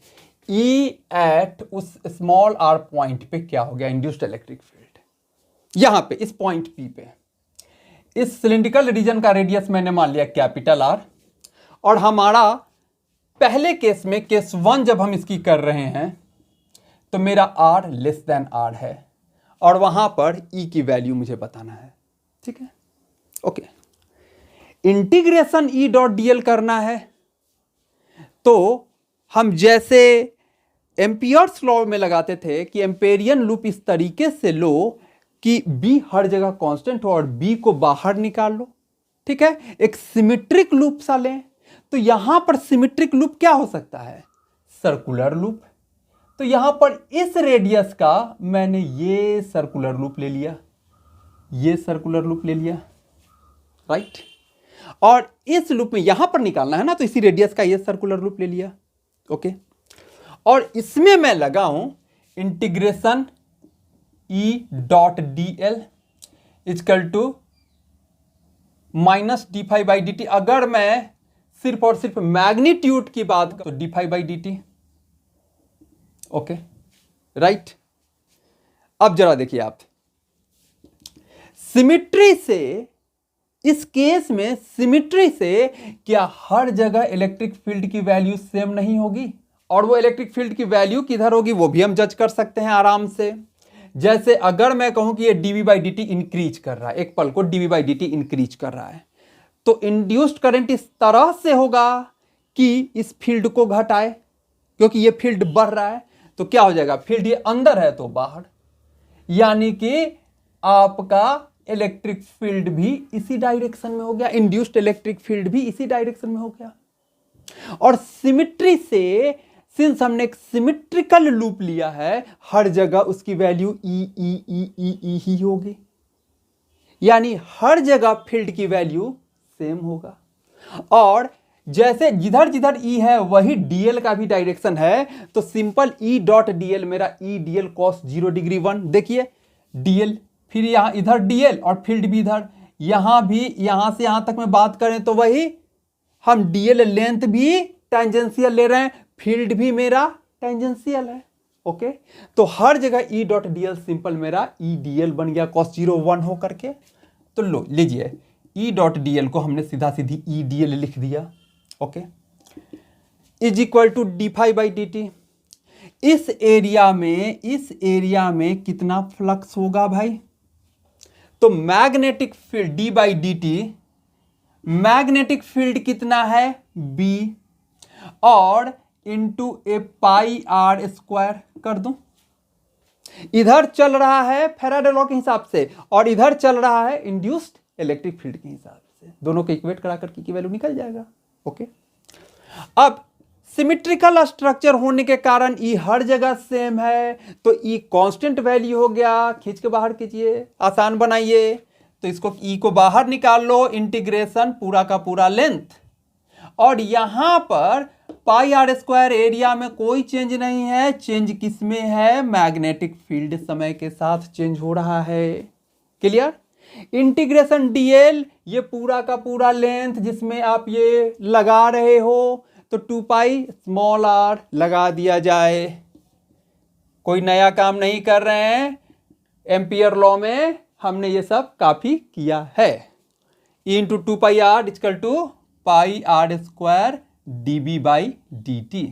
ई एट उस स्मॉल आर पॉइंट पे क्या हो गया इंड्यूस्ड इलेक्ट्रिक फील्ड? यहां पे इस पॉइंट पी पे, इस सिलिंड्रिकल रीजन का रेडियस मैंने मान लिया कैपिटल आर, और हमारा पहले केस में केस 1 जब हम इसकी कर रहे हैं तो मेरा आर लेस देन आर है और वहां पर ई की वैल्यू मुझे बताना है। ठीक है, okay. Integration E dot DL करना है तो हम जैसे एम्पियर्स लॉ में लगाते थे कि एम्पेरियन लूप इस तरीके से लो कि बी हर जगह कांस्टेंट हो और बी को बाहर निकाल लो। ठीक है, एक सिमेट्रिक लूप सा लें। तो यहां पर सिमेट्रिक लूप क्या हो सकता है? Circular loop. तो यहां पर इस रेडियस का मैंने ये सर्कुलर लूप ले लिया, ये सर्कुलर लूप ले लिया, राइट। और इस लूप में यहां पर निकालना है ना, तो इसी रेडियस का ये सर्कुलर लूप ले लिया। ओके, और इसमें मैं लगाऊं integration E dot D L is equal to minus D phi by D T. अगर मैं सिर्फ और सिर्फ मैग्नीट्यूड की बात करूं तो D phi by D T. Okay, right. अब जरा देखिए आप, सिमिट्री से, इस केस में सिमिट्री से क्या हर जगह इलेक्ट्रिक फील्ड की वैल्यू सेम नहीं होगी? और वो इलेक्ट्रिक फील्ड की वैल्यू किधर होगी वो भी हम जज कर सकते हैं आराम से। जैसे अगर मैं कहूं कि ये DV by D T increase कर रहा है, एक पल को DV by D T increase कर रहा है, तो इंड्यूस्ड करंट इस तरह से होगा कि इस फील्ड को घटाए, क्योंकि ये फील्ड बढ़ रहा है। तो क्या हो जाएगा? फील्ड ये अंदर है तो बाहर, यानी कि आपका इलेक्ट्रिक फील्ड भी इसी डायरेक्शन में हो गया, इंड्यूस्ड इलेक्ट्रिक फील्ड भी इसी डायरेक्शन में हो गया। और सिमिट्री से, सिंस हमने एक सिमिट्रिकल लूप लिया है, हर जगह उसकी वैल्यू ई ई ई ई ई ही होगी, यानी हर जगह फील्ड की वैल्यू सेम होगा। और जैसे जिधर जिधर ई है वही डीएल का भी डायरेक्शन है, तो सिंपल ई डॉट डीएल मेरा ई डीएल कॉस 0 डिग्री 1। देखिए डीएल फिर यहाँ इधर डीएल और फील्ड भी इधर, यहाँ भी यहाँ से यहाँ तक में बात करें तो वही हम डीएल लेंथ भी टेंजेंशियल ले रहे हैं, फील्ड भी मेरा टेंजेंशियल है। ओके, तो हर जगह ई डॉट डी एल सिंपल मेरा ई डी एल बन गया cos 0 1 हो करके। तो लो लीजिए ई डॉट डी एल को हमने सीधा सीधी ई डी एल लिख दिया। Okay, is equal to D phi by D T. इस एरिया में कितना फ्लक्स होगा भाई? तो magnetic field D by D T, magnetic field कितना है बी, और into A pi R square कर दूं। इधर चल रहा है फैराडे लॉ के हिसाब से और इधर चल रहा है इंड्यूस्ड इलेक्ट्रिक फील्ड के हिसाब से, दोनों को इक्वेट करा करके की वैल्यू निकल जाएगा। ओके, अब सिमिट्रिकल स्ट्रक्चर होने के कारण ई हर जगह सेम है, तो ई कांस्टेंट वैल्यू हो गया। खींच के बाहर कीजिए, आसान बनाइए। तो इसको ई को बाहर निकाल लो, इंटीग्रेशन पूरा का पूरा लेंथ, और यहां पर पाई आर स्क्वायर एरिया में कोई चेंज नहीं है। चेंज किस में है? मैग्नेटिक फील्ड समय के साथ चेंज हो रहा है। क्लियर? इंटीग्रेशन डीएल, ये पूरा का पूरा लेंथ जिसमें आप ये लगा रहे हो, तो 2 पाई स्मॉल आर लगा दिया जाए। कोई नया काम नहीं कर रहे हैं, एम्पियर लॉ में हमने ये सब काफी किया है। E into 2 pi R equal to pi R square D B by D T.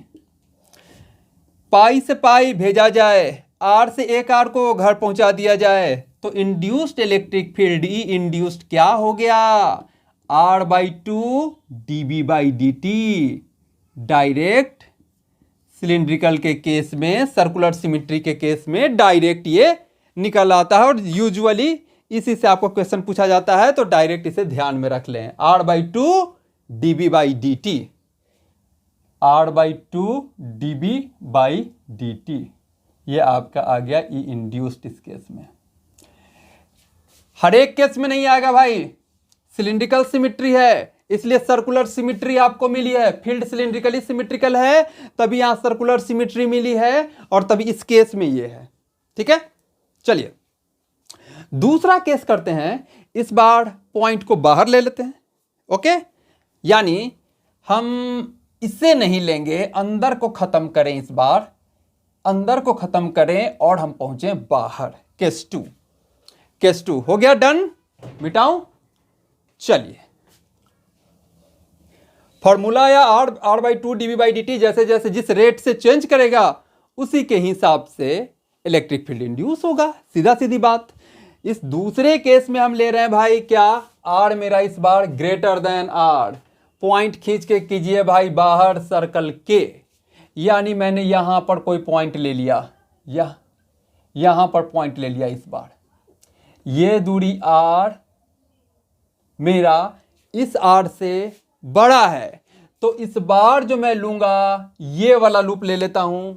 Pi से पाई भेजा जाए, आर से एक आर को घर पहुंचा दिया जाए, तो induced electric field E induced क्या हो गया? R by 2 D B by D T. Direct cylindrical के केस में, सर्कुलर सिमिट्री के केस में डायरेक्ट ये निकल आता है, और यूजुअली इसी से आपको क्वेश्चन पूछा जाता है, तो डायरेक्ट इसे ध्यान में रख लें। R by 2 D B by D T, R by 2 D B by D T, ये आपका आ गया ई इंड्यूस्ड। इस केस में हर एक केस में नहीं आएगा भाई, सिलिंड्रिकल सिमिट्री है इसलिए सर्कुलर सिमिट्री आपको मिली है। फील्ड सिलिंड्रिकली सिमिट्रिकल है तभी यहां सर्कुलर सिमिट्री मिली है, और तभी इस केस में ये है। ठीक है, चलिए दूसरा केस करते हैं। इस बार पॉइंट को बाहर ले लेते हैं। ओके, यानी हम इसे नहीं लेंगे, अंदर को खत्म करें। इस बार अंदर को खत्म करें और हम पहुंचे बाहर। केस 2 हो गया डन, मिटाऊं। चलिए फॉर्मूला या R by 2 D B by D T जैसे जैसे जिस रेट से चेंज करेगा उसी के हिसाब से इलेक्ट्रिक फील्ड इंड्यूस होगा। सीधा सीधी बात। इस दूसरे केस में हम ले रहे हैं भाई क्या? आर मेरा इस बार ग्रेटर देन आर। पॉइंट खींच के कीजिए भाई बाहर सर्कल के, यानी मैंने यहां पर कोई पॉइंट ले लिया, या यहां पर पॉइंट ले लिया। इस बार ये दूरी आर मेरा इस आर से बड़ा है, तो इस बार जो मैं लूंगा ये वाला लूप ले लेता हूं।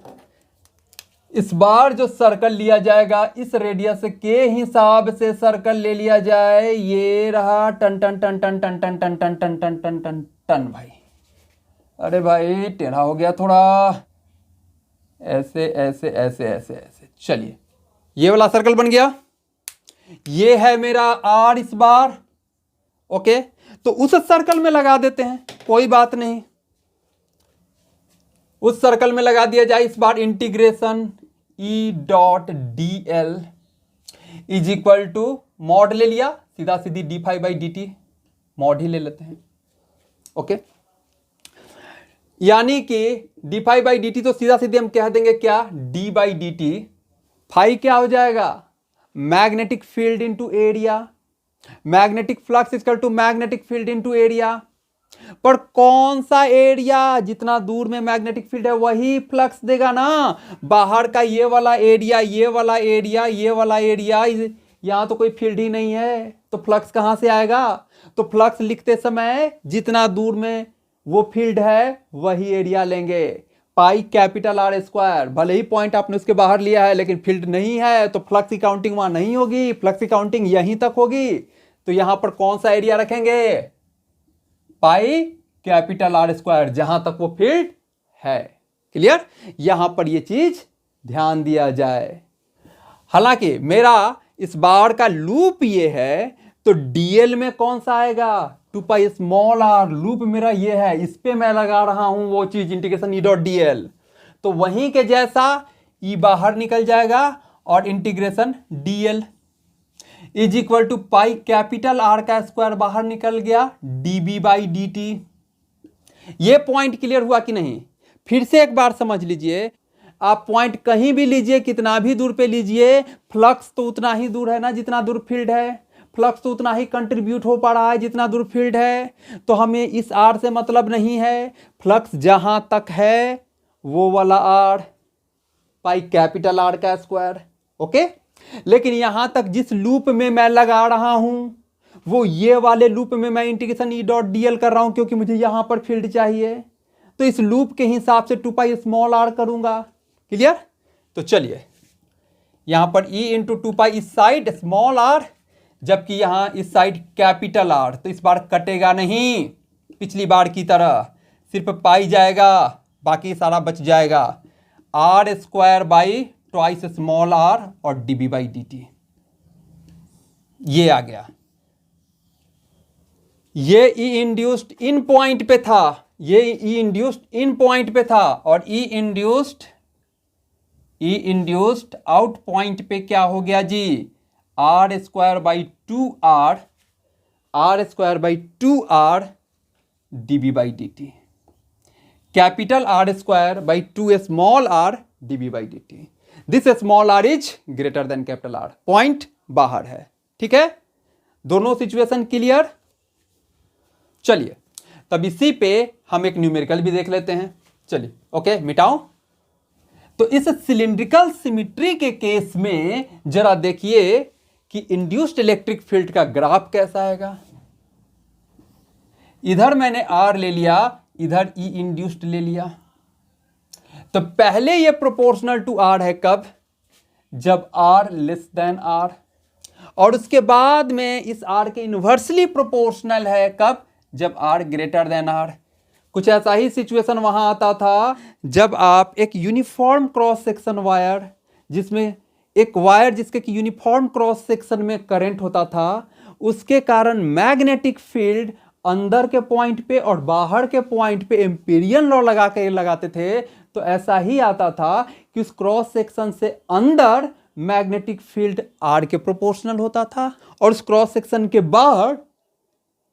इस बार जो सर्कल लिया जाएगा इस रेडियस के हिसाब से सर्कल ले लिया जाए। ये रहा टन टन टन टन टन टन टन टन टन टन टन टन टन भाई। अरे भाई टेढ़ा हो गया थोड़ा, ऐसे ऐसे ऐसे ऐसे ऐसे। चलिए ये वाला सर्कल बन गया, ये है मेरा आर इस बार। ओके, तो उस सर्कल में लगा देते हैं, कोई बात नहीं, उस सर्कल में लगा दिया जाए। इस बार integration E dot D L is equal to mod ले लिया, सीधा सीधी D phi by D T, mod ही ले लेते हैं। ओके, यानी कि D phi by D T, तो सीधा सीधे हम कह देंगे क्या? D by D T. Phi क्या हो जाएगा? Magnetic field into area, magnetic flux equal to magnetic field into area. पर कौन सा एरिया? जितना दूर में मैग्नेटिक फील्ड है वही फ्लक्स देगा ना। बाहर का ये वाला एरिया, ये वाला एरिया, ये वाला एरिया, यहां तो कोई फील्ड ही नहीं है, तो फ्लक्स कहां से आएगा? तो फ्लक्स लिखते समय जितना दूर में वो फील्ड है वही एरिया लेंगे। पाई कैपिटल आर स्क्वायर, भले ही पॉइंट आपने उसके बाहर लिया है लेकिन फील्ड नहीं है, तो फ्लक्स की काउंटिंग वहां नहीं होगी, फ्लक्स की काउंटिंग यहीं तक होगी। तो यहां पर कौन सा एरिया रखेंगे? पाई कैपिटल आर स्क्वायर, जहां तक वो फील्ड है। क्लियर? यहां पर ये चीज ध्यान दिया जाए। हालांकि मेरा इस बार का लूप ये है, तो डीएल में कौन सा आएगा, 2 पाई स्मॉल आर। लूप मेरा ये है, इस पे मैं लगा रहा हूं वो चीज, इंटीग्रेशन ई डॉट डीएल, तो वहीं के जैसा ई बाहर निकल जाएगा और integration DL is equal to pi capital R का स्क्वायर बाहर निकल गया, डीबी बाई डी टी। ये पॉइंट क्लियर हुआ कि नहीं? फिर से एक बार समझ लीजिए, आप पॉइंट कहीं भी लीजिए, कितना भी दूर पे लीजिए, फ्लक्स तो उतना ही दूर है ना जितना दूर फील्ड है, फ्लक्स तो उतना ही कंट्रीब्यूट हो पा रहा है जितना दूर फील्ड है। तो हमें इस आर से मतलब नहीं है, फ्लक्स जहां तक है वो वाला आर, पाई कैपिटल आर का स्क्वायर। ओके, लेकिन यहां तक जिस लूप में मैं लगा रहा हूं वो ये वाले लूप में मैं इंटीग्रेशन ई डॉट डीएल कर रहा हूं, क्योंकि मुझे यहां पर फील्ड चाहिए, तो इस लूप के हिसाब से 2 पाई स्मॉल आर करूंगा। क्लियर? तो चलिए, यहां पर ई इंटू 2 पाई इस साइड स्मॉल आर, जबकि यहां इस साइड कैपिटल आर, तो इस बार कटेगा नहीं पिछली बार की तरह, सिर्फ पाई जाएगा, बाकी सारा बच जाएगा, R square by twice small R और डीबी बाई डी टी। ये आ गया। ये ई इंड्यूस्ड इन पॉइंट पे था, ये ई इंड्यूस्ड इन पॉइंट पे था, और ई इंड्यूस्ड आउट पॉइंट पे क्या हो गया जी, R square by 2r, R square by 2r D B by D T, capital R square by 2 small R D B by D T. This small R is greater than capital R, point बाहर है। ठीक है, दोनों situation clear? चलिए, तब इसी पे हम एक न्यूमेरिकल भी देख लेते हैं। चलिए, ओके, मिटाओ। तो इस सिलिंड्रिकल सिमिट्री के केस में जरा देखिए कि इंड्यूस्ड इलेक्ट्रिक फील्ड का ग्राफ कैसा आएगा। इधर मैंने आर ले लिया, इधर ई इंड्यूस्ड ले लिया, तो पहले ये प्रोपोर्शनल टू आर है, कब? जब आर लेस देन आर, और उसके बाद में इस आर के इन्वर्सली प्रोपोर्शनल है, कब? जब आर ग्रेटर देन आर। कुछ ऐसा ही सिचुएशन वहां आता था जब आप एक यूनिफॉर्म क्रॉस सेक्शन वायर, जिसमें एक वायर जिसके कि यूनिफॉर्म क्रॉस सेक्शन में करंट होता था, उसके कारण मैग्नेटिक फील्ड अंदर के पॉइंट पे और बाहर के पॉइंट पे एम्पीरियन लॉ लगा के लगाते थे, तो ऐसा ही आता था कि उस क्रॉस सेक्शन से अंदर मैग्नेटिक फील्ड आर के प्रोपोर्शनल होता था, और उस क्रॉस सेक्शन के बाहर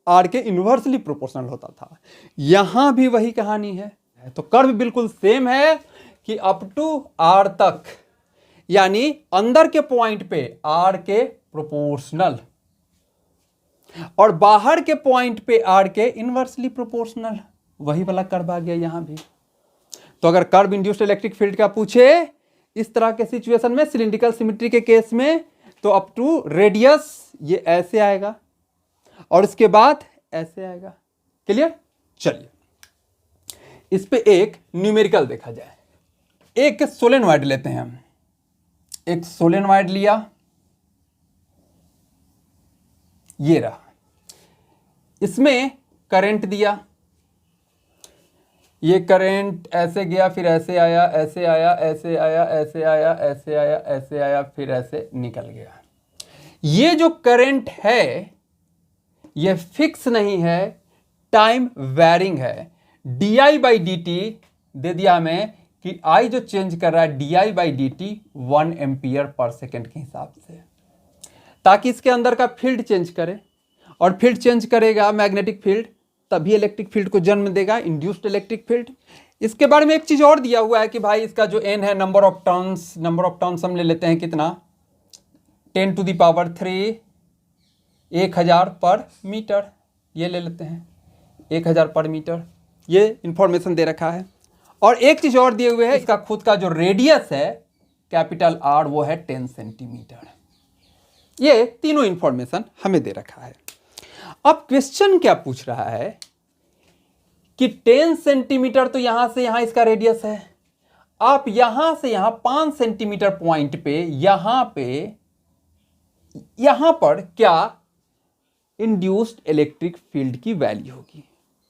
आर के इन्वर्सली प्रोपोर्शनल होता था। यहां भी वही कहानी है। तो कर्व बिल्कुल सेम है कि अप टू आर तक, यानी अंदर के पॉइंट पे आर के प्रोपोर्शनल और बाहर के पॉइंट पे आर के इन्वर्सली प्रोपोर्शनल, वही वाला कर्व आ गया यहां भी। तो अगर कर्व इंड्यूस्ड इलेक्ट्रिक फील्ड का पूछे इस तरह के सिचुएशन में, सिलिंड्रिकल सिमेट्री के केस में, तो अप टू रेडियस ये ऐसे आएगा और इसके बाद ऐसे आएगा। क्लियर? चलिए, इस पे एक न्यूमेरिकल देखा जाए। एक सोलेनॉइड लेते हैं हम, एक सोलेनॉइड लिया, ये रहा, इसमें करंट दिया, ये करंट ऐसे गया, फिर ऐसे आया, ऐसे आया, ऐसे आया, ऐसे आया, ऐसे आया, ऐसे आया, फिर ऐसे निकल गया। ये जो करंट है ये फिक्स नहीं है, टाइम वैरिंग है। डी बाई डी टी दे दिया हमें कि आई जो चेंज कर रहा है D by D T 1 ampere per second के हिसाब से, ताकि इसके अंदर का फील्ड चेंज करे, और फील्ड चेंज करेगा मैग्नेटिक फील्ड, तभी इलेक्ट्रिक फील्ड को जन्म देगा, इंड्यूस्ड इलेक्ट्रिक फील्ड। इसके बारे में एक चीज और दिया हुआ है कि भाई इसका जो एन है, नंबर ऑफ टर्न्स हम ले लेते हैं कितना, 10 टू द पावर 3, 1000 पर मीटर, ये ले लेते हैं 1000 पर मीटर, ये इंफॉर्मेशन दे रखा है। और एक चीज और दिए हुए है, इसका खुद का जो रेडियस है कैपिटल आर वो है 10 सेंटीमीटर। ये तीनों इंफॉर्मेशन हमें दे रखा है। अब क्वेश्चन क्या पूछ रहा है कि 10 सेंटीमीटर तो यहां से यहां इसका रेडियस है, आप यहां से यहां 5 सेंटीमीटर पॉइंट पे यहां पर क्या इंड्यूस्ड इलेक्ट्रिक फील्ड की वैल्यू होगी।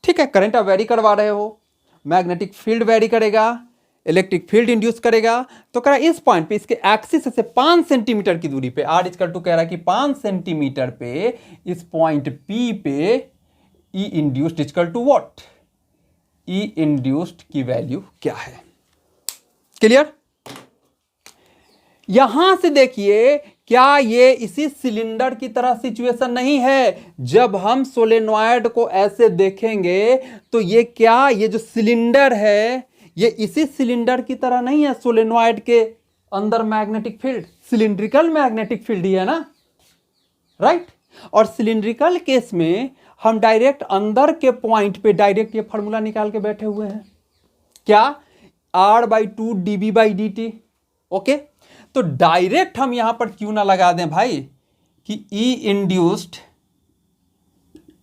ठीक है, करंट आप वैरी करवा रहे हो, मैग्नेटिक फील्ड वैरी करेगा, इलेक्ट्रिक फील्ड इंड्यूस करेगा। तो कह रहा है इस पॉइंट पे, इसके एक्सिस से 5 सेंटीमीटर की दूरी पे, आर इक्वल टू कह रहा है कि 5 सेंटीमीटर पे इस पॉइंट पी पे E induced equal to what, E induced की वैल्यू क्या है। क्लियर? यहां से देखिए, क्या ये इसी सिलेंडर की तरह सिचुएशन नहीं है? जब हम सोलेनॉइड को ऐसे देखेंगे तो ये क्या, ये जो सिलेंडर है ये इसी सिलेंडर की तरह नहीं है। सोलेनॉइड के अंदर magnetic field cylindrical magnetic field ही है ना, राइट? और सिलिंड्रिकल केस में हम डायरेक्ट अंदर के पॉइंट पे डायरेक्ट ये फॉर्मूला निकाल के बैठे हुए हैं, क्या, R/2 dB/dt। ओके, तो डायरेक्ट हम यहां पर क्यों ना लगा दें भाई कि E induced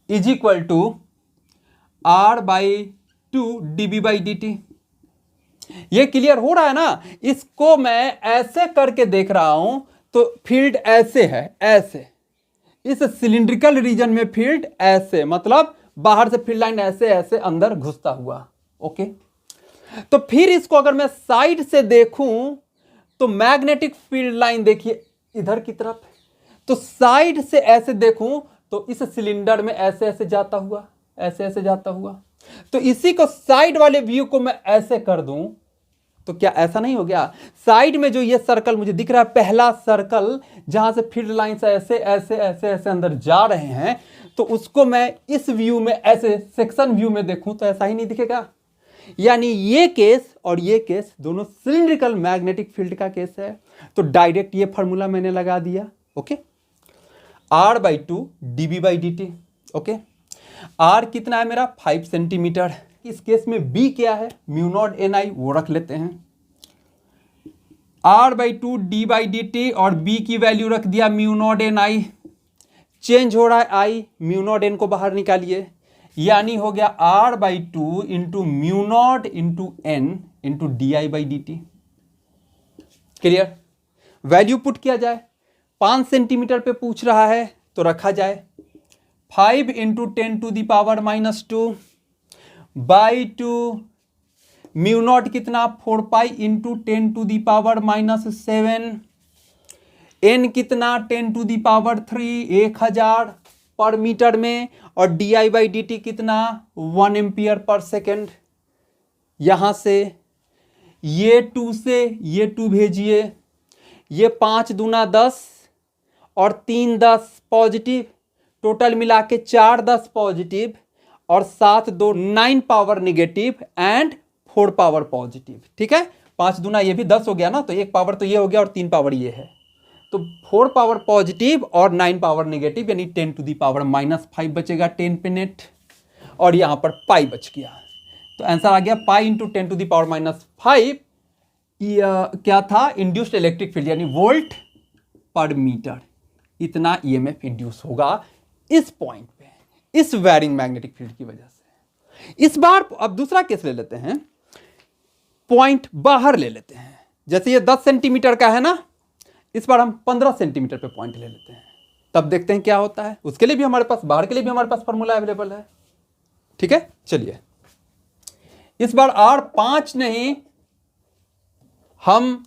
is equal to R/2 dB/dt। ये क्लियर हो रहा है ना? इसको मैं ऐसे करके देख रहा हूं तो फील्ड ऐसे है, ऐसे इस सिलिंड्रिकल रीजन में फील्ड ऐसे, मतलब बाहर से फील्ड लाइन ऐसे ऐसे अंदर घुसता हुआ। ओके, तो फिर इसको अगर मैं साइड से देखूं तो मैग्नेटिक फील्ड लाइन देखिए इधर की तरफ, तो साइड से ऐसे देखूं तो इस सिलेंडर में ऐसे ऐसे जाता हुआ, ऐसे ऐसे जाता हुआ। तो इसी को साइड वाले व्यू को मैं ऐसे कर दूं तो क्या ऐसा नहीं हो गया? साइड में जो ये सर्कल मुझे दिख रहा है, पहला सर्कल जहां से फील्ड लाइंस ऐसे ऐसे ऐसे ऐसे अंदर जा रहे हैं, तो उसको मैं इस व्यू में ऐसे सेक्शन व्यू में देखूं तो ऐसा ही नहीं दिखेगा। यानी ये केस और ये केस दोनों सिलिंड्रिकल मैग्नेटिक फील्ड का केस है। तो डायरेक्ट ये फॉर्मूला मैंने लगा दिया। Okay, R/2 dB/dt। Okay, R कितना है मेरा, 5 सेंटीमीटर। इस केस में B क्या है, μ0 Ni, वो रख लेते हैं। R/2 d/dt और B की वैल्यू रख दिया μ0 Ni। चेंज हो रहा है I, μ0 N को बाहर निकालिए, यानी हो गया R/2 into μ0 into N into di/dt। Clear? Value put किया जाए, 5 सेंटीमीटर पे पूछ रहा है तो रखा जाए 5 इंटू 10⁻⁻² बाई 2, μ0 कितना, 4π इंटू 10⁻⁻7, N कितना, 10⁻3, 1000 पर मीटर में, और di/dt कितना, 1 एम्पियर पर सेकेंड। यहां से ये 2 से ये 2 भेजिए, ये 5 दूना 10 और 3 10 पॉजिटिव, टोटल मिला के 4 10 पॉजिटिव और 7 2 9 power negative and 4 power positive. ठीक है, 5 दूना ये भी 10 हो गया ना, तो 1 पावर तो ये हो गया और 3 पावर ये है, तो 4 पावर पॉजिटिव और 9 पावर निगेटिव, यानी 10⁻⁻5 बचेगा 10 पे नेट, और यहां पर पाई बच गया। तो आंसर आ गया पाई इंटू 10⁻⁵ क्या था, इंड्यूस्ड इलेक्ट्रिक फील्ड यानी वोल्ट पर मीटर, इतना ईएमएफ इंड्यूस होगा इस पॉइंट पे, इस वेरिंग मैग्नेटिक फील्ड की वजह से। इस बार अब दूसरा केस ले लेते हैं, पॉइंट बाहर ले लेते हैं। जैसे ये 10 सेंटीमीटर का है ना, इस बार हम 15 सेंटीमीटर पे पॉइंट ले लेते हैं, तब देखते हैं क्या होता है। उसके लिए भी हमारे पास, बाहर के लिए भी हमारे पास फॉर्मूला अवेलेबल है। ठीक है, चलिए इस बार R5 नहीं, हम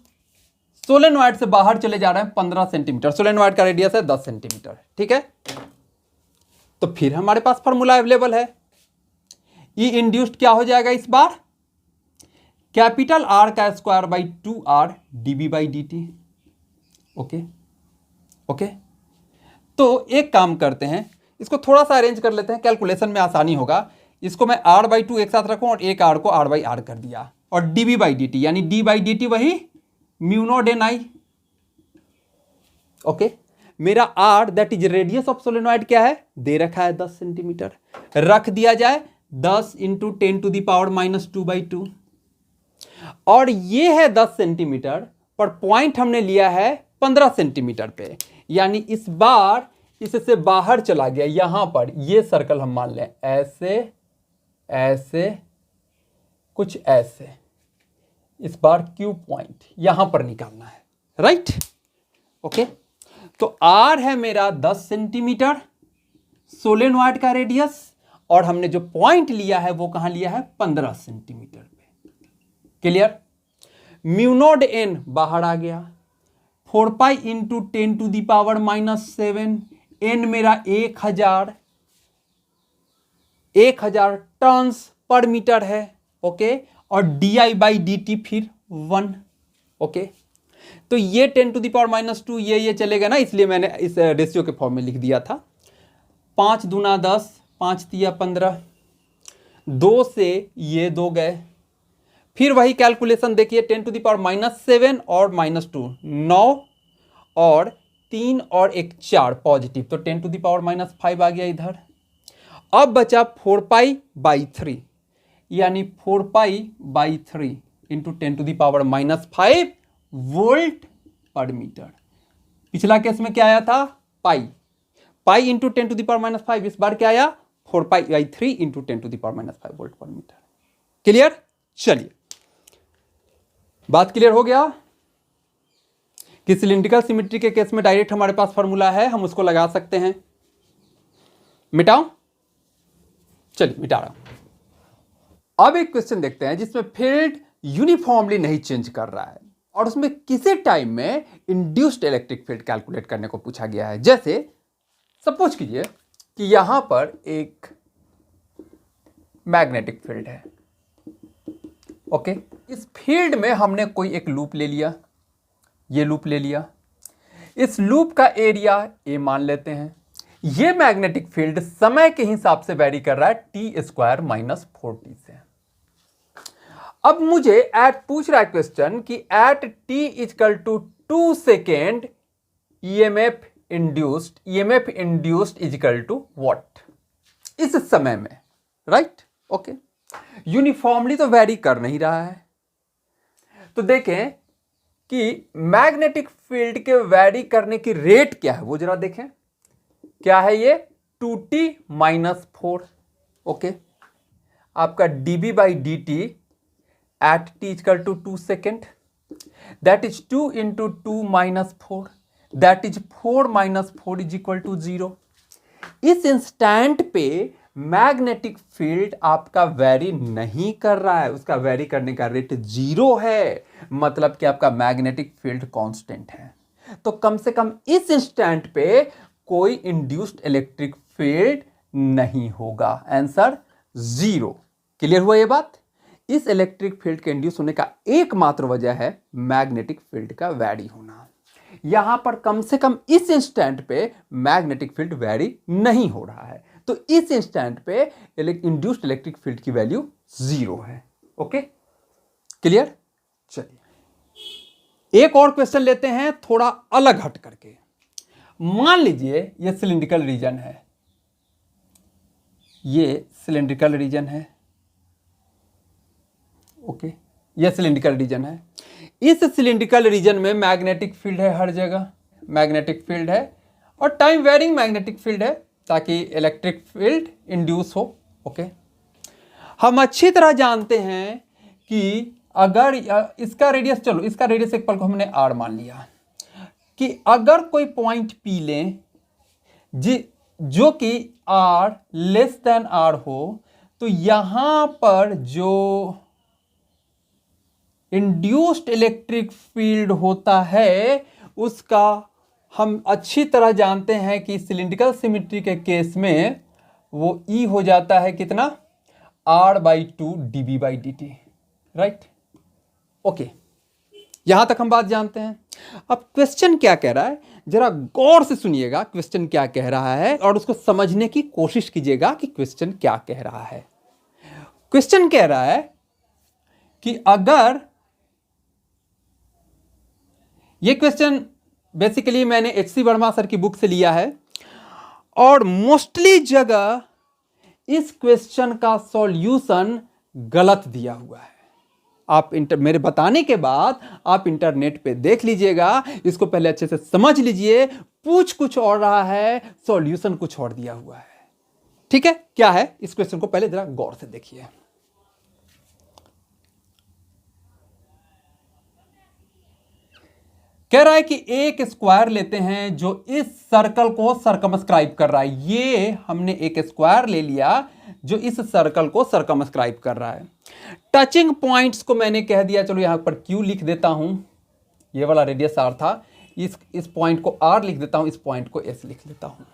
सोलेनॉइड से बाहर चले जा रहे हैं 15 सेंटीमीटर। सोलेनॉइड का रेडियस है 10 सेंटीमीटर। ठीक है, तो फिर हमारे पास फॉर्मूला अवेलेबल है। ई इंड्यूस्ड क्या हो जाएगा इस बार, कैपिटल R का square by 2R dB/dt। Okay okay, तो एक काम करते हैं, इसको थोड़ा सा अरेंज कर लेते हैं, कैलकुलेशन में आसानी होगा। इसको मैं R/2 एक साथ रखूं और एक R को R/R कर दिया, और dB/dt यानी d/dt वही μ0 Ni। ओके, मेरा R that is radius of solenoid क्या है, दे रखा है 10 सेंटीमीटर, रख दिया जाए 10 इंटू 10⁻²/2, और ये है 10 सेंटीमीटर, पर पॉइंट हमने लिया है 15 सेंटीमीटर पे, यानी इस बार इससे बाहर चला गया। यहां पर ये सर्कल हम मान लें ऐसे ऐसे कुछ ऐसे, इस बार क्यू पॉइंट यहां पर निकालना है, राइट? ओके, तो R है मेरा 10 सेंटीमीटर सोलेनॉइड का रेडियस, और हमने जो पॉइंट लिया है वो कहां लिया है, 15 सेंटीमीटर पे। क्लियर? म्यू नॉट एन बाहर आ गया, 4 पाई इंटू 10⁻⁻7, एन मेरा 1000 टर्न्स पर मीटर है, ओके, और di/dt फिर 1, ओके। तो ये 10⁻⁻2 ये चलेगा ना, इसलिए मैंने इस रेशियो के फॉर्म में लिख दिया था। 5 दूना 10, 5 तिया 15, 2 से ये 2 गए, फिर वही कैलकुलेशन देखिए, 10⁻⁻7 और -2 9, और 3 और 1 4 पॉजिटिव, तो 10⁻⁻5 आ गया इधर। अब बचा 4π/3, यानी 4π/3 इंटू 10⁻⁻5 वोल्ट पर मीटर। पिछला केस में क्या आया था, पाई इंटू 10⁻⁻5, इस बार क्या आया 4π/3 इंटू 10⁻⁻5 वोल्ट पर मीटर। क्लियर? चलिए, बात क्लियर हो गया कि सिलिंड्रिकल सिमेट्री के केस में डायरेक्ट हमारे पास फॉर्मूला है, हम उसको लगा सकते हैं। मिटाऊं? चलिए मिटा रहा हूं। अब एक क्वेश्चन देखते हैं जिसमें फील्ड यूनिफॉर्मली नहीं चेंज कर रहा है और उसमें किसी टाइम में इंड्यूस्ड इलेक्ट्रिक फील्ड कैलकुलेट करने को पूछा गया है। जैसे सपोज कीजिए कि यहां पर एक मैग्नेटिक फील्ड है, ओके। इस फील्ड में हमने कोई एक लूप ले लिया, ये लूप ले लिया, इस लूप का एरिया ए मान लेते हैं। ये मैग्नेटिक फील्ड समय के हिसाब से वेरी कर रहा है t² - 4t से। अब मुझे पूछ रहा है क्वेश्चन कि at t = 2 second EMF induced is equal to what, इस समय में, राइट, ओके। यूनिफॉर्मली तो वेरी कर नहीं रहा है, तो देखें कि मैग्नेटिक फील्ड के वेरी करने की रेट क्या है, वो जरा देखें। क्या है ये 2t - 4, ओके। आपका dB/dt at t = 2 second, that is 2 × 2 - 4, that is 4 - 4 = 0। इस इंस्टेंट पे मैग्नेटिक फील्ड आपका वेरी नहीं कर रहा है, उसका वेरी करने का रेट 0 है, मतलब कि आपका मैग्नेटिक फील्ड कांस्टेंट है। तो कम से कम इस इंस्टेंट पे कोई इंड्यूस्ड इलेक्ट्रिक फील्ड नहीं होगा, आंसर 0। क्लियर हुआ ये बात? इस इलेक्ट्रिक फील्ड के इंड्यूस होने का एकमात्र वजह है मैग्नेटिक फील्ड का वेरी होना। यहां पर कम से कम इस इंस्टेंट पे मैग्नेटिक फील्ड वेरी नहीं हो रहा है, तो इस इंस्टेंट पे इंड्यूस्ड इलेक्ट्रिक फील्ड की वैल्यू 0 है, ओके। क्लियर? चलिए एक और क्वेश्चन लेते हैं, थोड़ा अलग हट करके। मान लीजिए ये सिलिंड्रिकल रीजन है, ये सिलिंड्रिकल रीजन है, ओके, ये सिलिंड्रिकल रीजन है। इस सिलिंड्रिकल रीजन में मैग्नेटिक फील्ड है, हर जगह मैग्नेटिक फील्ड है, और टाइम वेरिंग मैग्नेटिक फील्ड है, ताकि इलेक्ट्रिक फील्ड इंड्यूस हो, ओके। हम अच्छी तरह जानते हैं कि अगर इसका रेडियस, चलो इसका रेडियस एक पल को हमने r मान लिया, कि अगर कोई पॉइंट P लें जो कि r r हो, तो यहां पर जो इंड्यूस्ड इलेक्ट्रिक फील्ड होता है उसका हम अच्छी तरह जानते हैं कि सिलिंड्रिकल सिमेट्री के केस में वो E हो जाता है कितना, r/2 dB/dt, राइट, ओके। यहां तक हम बात जानते हैं। अब क्वेश्चन क्या कह रहा है, जरा गौर से सुनिएगा क्वेश्चन क्या कह रहा है और उसको समझने की कोशिश कीजिएगा कि क्वेश्चन क्या कह रहा है। क्वेश्चन कह रहा है कि अगर ये क्वेश्चन बेसिकली मैंने HC वर्मा सर की बुक से लिया है, और मोस्टली जगह इस क्वेश्चन का सॉल्यूशन गलत दिया हुआ है। आप मेरे बताने के बाद आप इंटरनेट पे देख लीजिएगा, इसको पहले अच्छे से समझ लीजिए। पूछ कुछ और रहा है, सॉल्यूशन कुछ और दिया हुआ है, ठीक है। क्या है इस क्वेश्चन को पहले जरा गौर से देखिए। कह रहा है कि एक स्क्वायर लेते हैं जो इस सर्कल को सर्कमस्क्राइब कर रहा है। ये हमने एक स्क्वायर ले लिया जो इस सर्कल को सर्कमस्क्राइब कर रहा है। टचिंग पॉइंट्स को मैंने कह दिया, चलो यहां पर Q लिख देता हूं, ये वाला रेडियस R था, इस पॉइंट को R लिख देता हूं, इस पॉइंट को S लिख देता हूं।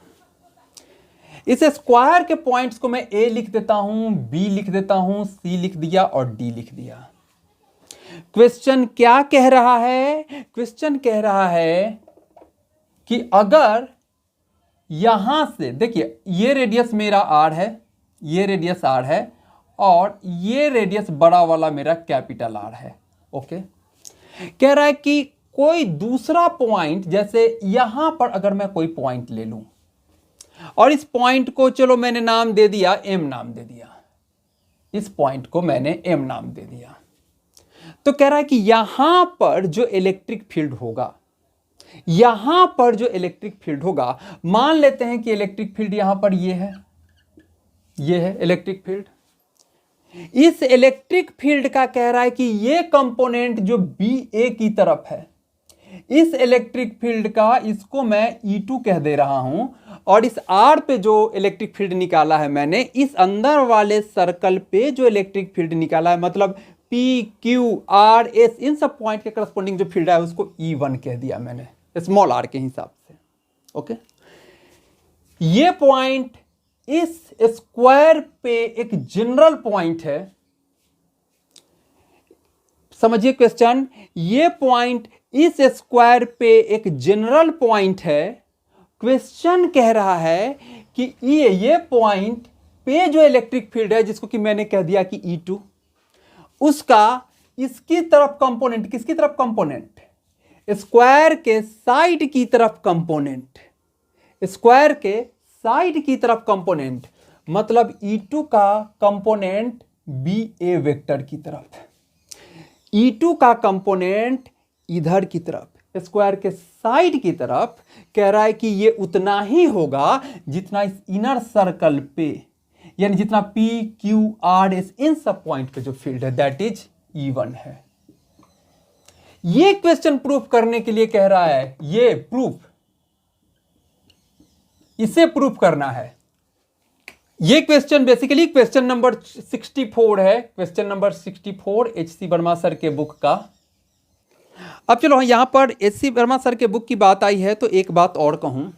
इस स्क्वायर के पॉइंट्स को मैं A लिख देता हूं, B लिख देता हूं, C लिख दिया और D लिख दिया। क्वेश्चन क्या कह रहा है? क्वेश्चन कह रहा है कि अगर यहां से देखिए, ये रेडियस मेरा R है, ये रेडियस R है और ये रेडियस बड़ा वाला मेरा कैपिटल R है। ओके, कह रहा है कि कोई दूसरा पॉइंट, जैसे यहां पर अगर मैं कोई पॉइंट ले लूं और इस पॉइंट को चलो मैंने नाम दे दिया M नाम दे दिया, इस पॉइंट को मैंने M नाम दे दिया, तो कह रहा है कि यहां पर जो इलेक्ट्रिक फील्ड होगा, यहां पर जो इलेक्ट्रिक फील्ड होगा, मान लेते हैं कि इलेक्ट्रिक फील्ड यहां पर ये है इलेक्ट्रिक फील्ड। इस इलेक्ट्रिक फील्ड का कह रहा है कि ये कंपोनेंट जो BA की तरफ है, इस इलेक्ट्रिक फील्ड का, इसको मैं E2 कह दे रहा हूं, और इस R पे जो इलेक्ट्रिक फील्ड निकाला है मैंने, इस अंदर वाले सर्कल पे जो इलेक्ट्रिक फील्ड निकाला है, मतलब P, Q, R, S, इन सब पॉइंट के करस्पॉन्डिंग जो फील्ड है उसको E1 कह दिया मैंने, स्मॉल r के हिसाब से। ओके, ये पॉइंट इस स्क्वायर पे एक जनरल पॉइंट है। समझिए क्वेश्चन, ये पॉइंट इस स्क्वायर पे एक जनरल पॉइंट है। क्वेश्चन कह रहा है कि ये पॉइंट पे जो इलेक्ट्रिक फील्ड है, जिसको कि मैंने कह दिया कि E2, उसका इसकी तरफ कंपोनेंट, किसकी तरफ कंपोनेंट? स्क्वायर के साइड की तरफ कंपोनेंट, स्क्वायर के साइड की तरफ कंपोनेंट, मतलब E2 का कंपोनेंट BA वेक्टर की तरफ, E2 का कंपोनेंट इधर की तरफ, स्क्वायर के साइड की तरफ। कह रहा है कि ये उतना ही होगा जितना इस इनर सर्कल पे, यानी जितना P, Q, R, S, इन सब पॉइंट पे जो फील्ड है, दैट इज E1 है। ये क्वेश्चन प्रूफ करने के लिए कह रहा है, ये प्रूफ, इसे प्रूफ करना है। ये क्वेश्चन बेसिकली क्वेश्चन नंबर 64 है, question number 64 HC Verma sir के बुक का। अब चलो यहां पर HC वर्मा सर के बुक की बात आई है तो एक बात और कहूं,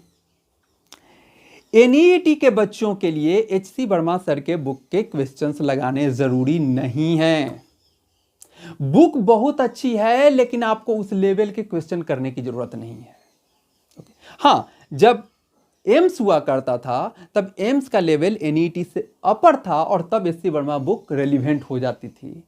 NEET के बच्चों के लिए HC वर्मा सर के बुक के क्वेश्चंस लगाने जरूरी नहीं है। बुक बहुत अच्छी है लेकिन आपको उस लेवल के क्वेश्चन करने की जरूरत नहीं है। हाँ, जब एम्स हुआ करता था तब एम्स का लेवल NEET से अपर था और तब HC वर्मा बुक रेलिवेंट हो जाती थी,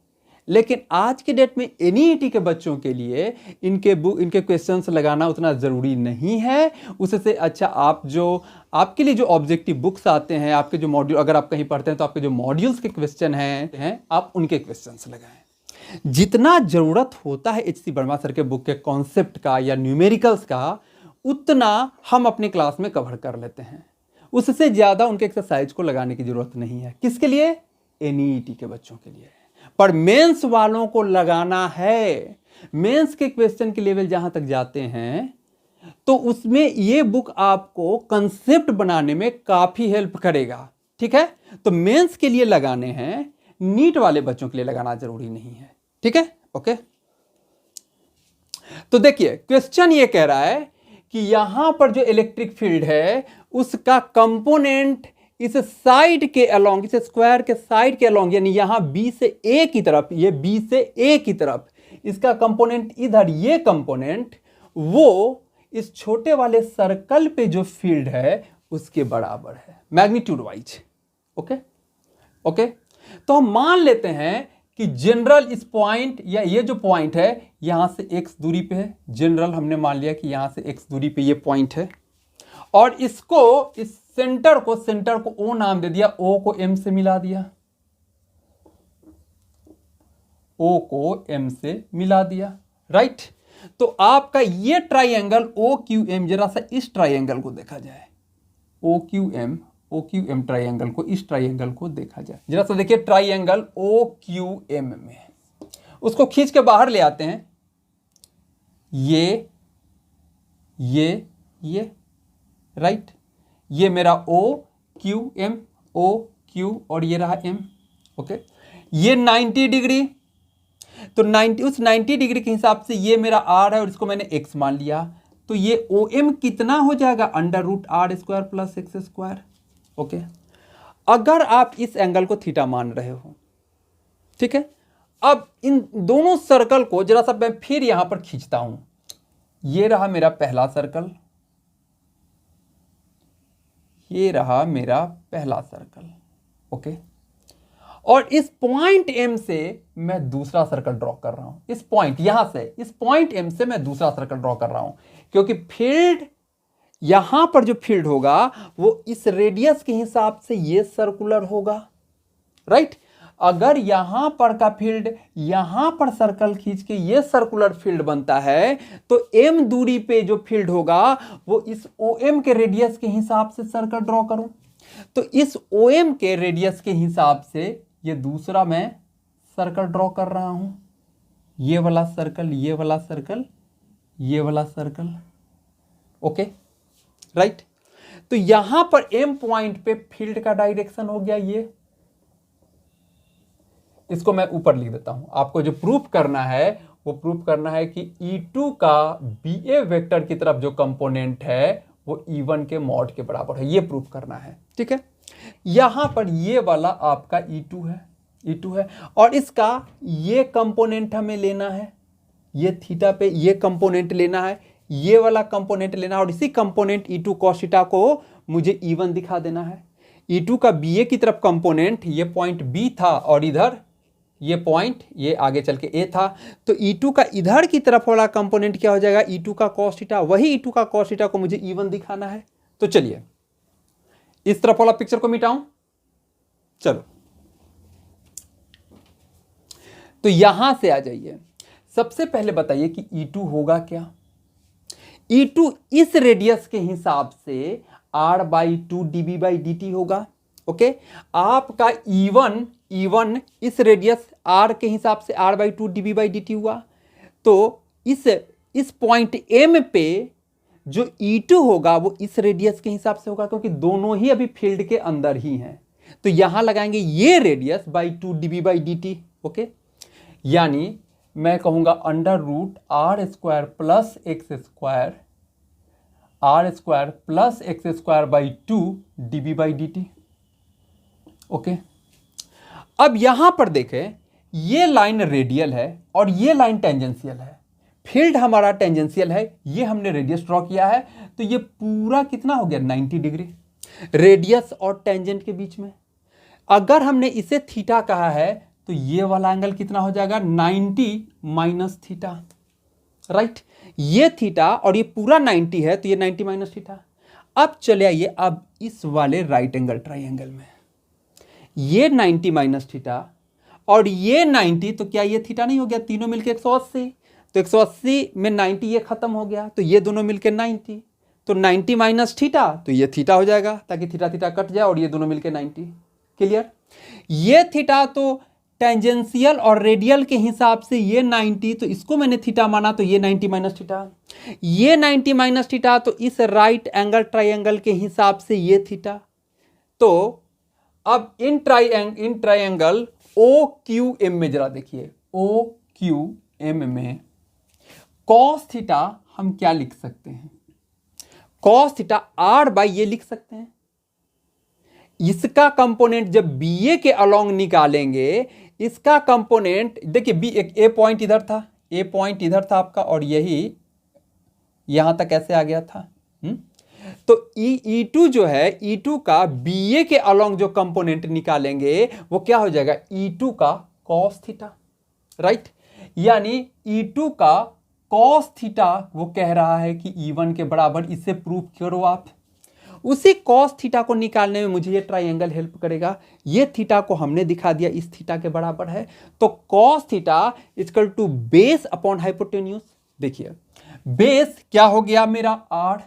लेकिन आज के डेट में NEET के बच्चों के लिए इनके क्वेश्चंस लगाना उतना ज़रूरी नहीं है। उससे अच्छा आप जो आपके लिए जो ऑब्जेक्टिव बुक्स आते हैं, आपके जो मॉड्यूल, अगर आप कहीं पढ़ते हैं तो आपके जो मॉड्यूल्स के क्वेश्चन हैं आप उनके क्वेश्चंस लगाएं। जितना ज़रूरत होता है HC वर्मा सर के बुक के कॉन्सेप्ट का या न्यूमेरिकल्स का, उतना हम अपने क्लास में कवर कर लेते हैं। उससे ज़्यादा उनके एक्सरसाइज को लगाने की ज़रूरत नहीं है। किसके लिए? NEET के बच्चों के लिए। पर मेंस वालों को लगाना है। मेंस के क्वेश्चन के लेवल जहां तक जाते हैं तो उसमें ये बुक आपको कंसेप्ट बनाने में काफ़ी हेल्प करेगा। ठीक है, तो मेंस के लिए लगाने हैं, नीट वाले बच्चों के लिए लगाना जरूरी नहीं है। ठीक है, ओके। तो देखिए क्वेश्चन ये कह रहा है कि यहां पर जो इलेक्ट्रिक फील्ड है उसका कंपोनेंट इस साइड के अलोंग, इस स्क्वायर के साइड के अलोंग, यानी यहां B से A की तरफ, ये B से A की तरफ, इसका कंपोनेंट इधर, ये कंपोनेंट वो इस छोटे वाले सर्कल पे जो फील्ड है उसके बराबर है मैग्नीट्यूड वाइज। ओके ओके, तो हम मान लेते हैं कि जनरल इस पॉइंट या ये जो पॉइंट है यहां से x दूरी पे है। जनरल हमने मान लिया कि यहां से x दूरी पे ये पॉइंट है और इसको, इस सेंटर को O नाम दे दिया, O को M से मिला दिया, O को M से मिला दिया, राइट। तो आपका ये ट्राइंगल OQM, जरा सा इस ट्राइंगल को देखा जाए, OQM ट्राइंगल को, इस ट्राइंगल को देखा जाए, जरा सा देखिए ट्राइंगल OQM में, उसको खींच के बाहर ले आते हैं। ये ये राइट, ये मेरा O Q M, O Q, और ये रहा एम। ओके, ये 90 डिग्री, तो 90, उस 90 डिग्री के हिसाब से ये मेरा आर है और इसको मैंने एक्स मान लिया, तो ये ओ एम कितना हो जाएगा, under root R square plus X square. Okay, अगर आप इस एंगल को थीटा मान रहे हो, ठीक है, अब इन दोनों सर्कल को जरा सा मैं फिर यहां पर खींचता हूं। ये रहा मेरा पहला सर्कल, ये रहा मेरा पहला सर्कल। ओके, और इस पॉइंट एम से मैं दूसरा सर्कल ड्रॉ कर रहा हूं। इस पॉइंट, यहां से, इस पॉइंट एम से मैं दूसरा सर्कल ड्रॉ कर रहा हूं, क्योंकि फील्ड, यहां पर जो फील्ड होगा वो इस रेडियस के हिसाब से ये सर्कुलर होगा, राइट। अगर यहां पर का फील्ड यहां पर सर्कल खींच के ये सर्कुलर फील्ड बनता है, तो एम दूरी पे जो फील्ड होगा वो इस ओ एम के रेडियस के हिसाब से सर्कल ड्रॉ करूं, तो इस ओ एम के रेडियस के हिसाब से ये दूसरा मैं सर्कल ड्रॉ कर रहा हूं। ये वाला सर्कल, ये वाला सर्कल, ये वाला सर्कल। Okay, right. तो यहां पर एम पॉइंट पे फील्ड का डायरेक्शन हो गया ये। इसको मैं ऊपर लिख देता हूं। आपको जो प्रूफ करना है वो प्रूफ करना है कि E2 का BA वेक्टर की तरफ जो कंपोनेंट है वो E1 के मॉड के बराबर है, ये प्रूफ करना है, ठीक है। यहां पर ये वाला आपका E2 है, E2 है, और इसका ये कंपोनेंट हमें लेना है, ये थीटा पे ये कंपोनेंट लेना है, ये वाला कंपोनेंट लेना है, और इसी कंपोनेंट E2 cos थीटा को मुझे E1 दिखा देना है। E2 का BA की तरफ कंपोनेंट ये पॉइंट B था, और इधर ये पॉइंट ये आगे चल के A था, तो E2 का इधर की तरफ वाला कंपोनेंट क्या हो जाएगा, E2 का cos थीटा। वही E2 का cos थीटा को मुझे E1 दिखाना है। तो चलिए इस तरफ वाला पिक्चर को मिटाऊं। चलो, तो यहां से आ जाइए। सबसे पहले बताइए कि E2 होगा क्या। E2 इस रेडियस के हिसाब से r/2 dB/dt होगा। ओके, आपका E1 इस रेडियस r के हिसाब से r/2 dB/dt हुआ। तो इस पॉइंट M पे जो E2 होगा वो इस रेडियस के हिसाब से होगा, क्योंकि दोनों ही अभी फील्ड के अंदर ही हैं। तो यहां लगाएंगे ये रेडियस बाई 2 dB/dt। ओके, यानी मैं कहूंगा under root R square plus X square, R square plus X square by 2 dB/dt। Okay, अब यहां पर देखें, ये लाइन रेडियल है और ये लाइन टेंजेंशियल है। फील्ड हमारा टेंजेंशियल है, ये हमने रेडियस ड्रॉ किया है, तो ये पूरा कितना हो गया, 90 डिग्री रेडियस और टेंजेंट के बीच में। अगर हमने इसे थीटा कहा है तो ये वाला एंगल कितना हो जाएगा, 90 माइनस थीटा, राइट। ये थीटा और ये पूरा 90 है, तो ये 90 माइनस थीटा। अब चले आइए अब इस वाले राइट एंगल ट्राइंगल में, ये 90 माइनस थीटा और ये 90, तो क्या ये थीटा नहीं हो गया, तीनों मिलके 180। तो 180 में 90 ये खत्म हो गया, तो ये दोनों मिलके 90, तो 90 माइनस थीटा, तो ये थीटा हो जाएगा, ताकि थीटा थीटा कट जाए और ये दोनों मिलके 90। क्लियर। ये थीटा तो टेंजेंशियल और रेडियल के हिसाब से ये 90, तो इसको मैंने थीटा माना, तो ये 90 माइनस थीटा, ये 90 माइनस थीटा, तो इस राइट एंगल ट्राइंगल के हिसाब से ये थीटा। तो अब इन ट्राइंगल OQM में जरा देखिए, OQM में cos थीटा हम क्या लिख सकते हैं, cos थीटा r बाई ये लिख सकते हैं। इसका कंपोनेंट जब BA के अलोंग निकालेंगे, इसका कंपोनेंट देखिए, बी एक A पॉइंट इधर था, A पॉइंट इधर था आपका, और यही यहां तक ऐसे आ गया था। तो E2 जो है, E2 का BA के अलोंग जो कंपोनेंट निकालेंगे वो क्या हो जाएगा, E2 का cos थीटा, राइट। यानी E2 का cos थीटा वो कह रहा है कि E1 के बराबर, इससे प्रूफ करो आप। उसी cos थीटा को निकालने में मुझे ये ट्राइंगल हेल्प करेगा। ये थीटा को हमने दिखा दिया इस थीटा के बराबर है, तो cos theta equal to base upon hypotenuse. देखिए बेस क्या हो गया मेरा r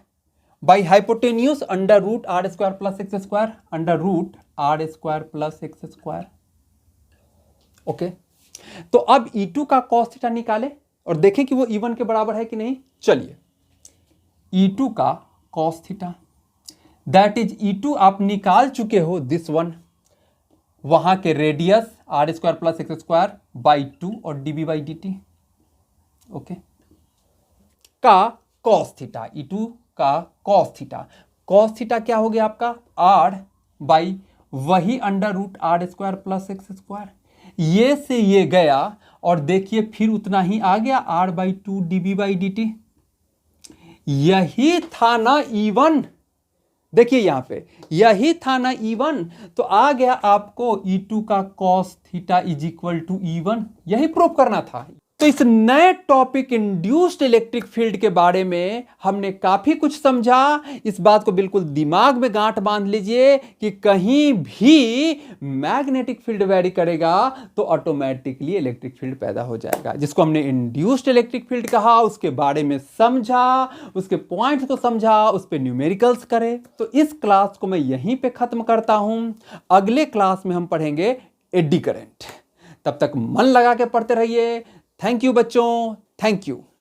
बाई hypotenuse under root R square plus X square, under root R square plus X square. Okay, तो अब E2 का cos थीटा निकाले और देखें कि वो E1 के बराबर है कि नहीं। चलिए E2 का cos theta, that is E2 आप निकाल चुके हो दिस वन, वहां के radius R square plus X square by 2 और DB by D T, okay, का कॉस थीटा, E2 का कॉस थीटा। कॉस थीटा क्या हो गया आपका आर बाई वही under root R square plus X square, ये से ये गया और देखिए फिर उतना ही आ गया R by 2 DB by D T. यही था ना E1, देखिए यहां पे यही था ना E1, तो आ गया आपको E2 का cos theta is equal to E1, यही प्रूव करना था। तो इस नए टॉपिक इंड्यूस्ड इलेक्ट्रिक फील्ड के बारे में हमने काफी कुछ समझा। इस बात को बिल्कुल दिमाग में गांठ बांध लीजिए कि कहीं भी मैग्नेटिक फील्ड वेरी करेगा तो ऑटोमेटिकली इलेक्ट्रिक फील्ड पैदा हो जाएगा, जिसको हमने इंड्यूस्ड इलेक्ट्रिक फील्ड कहा। उसके बारे में समझा, उसके पॉइंट्स को समझा, उस पर न्यूमेरिकल्स करे। तो इस क्लास को मैं यहीं पे खत्म करता हूं। अगले क्लास में हम पढ़ेंगे एडी करंट। तब तक मन लगा के पढ़ते रहिए। थैंक यू बच्चों, थैंक यू।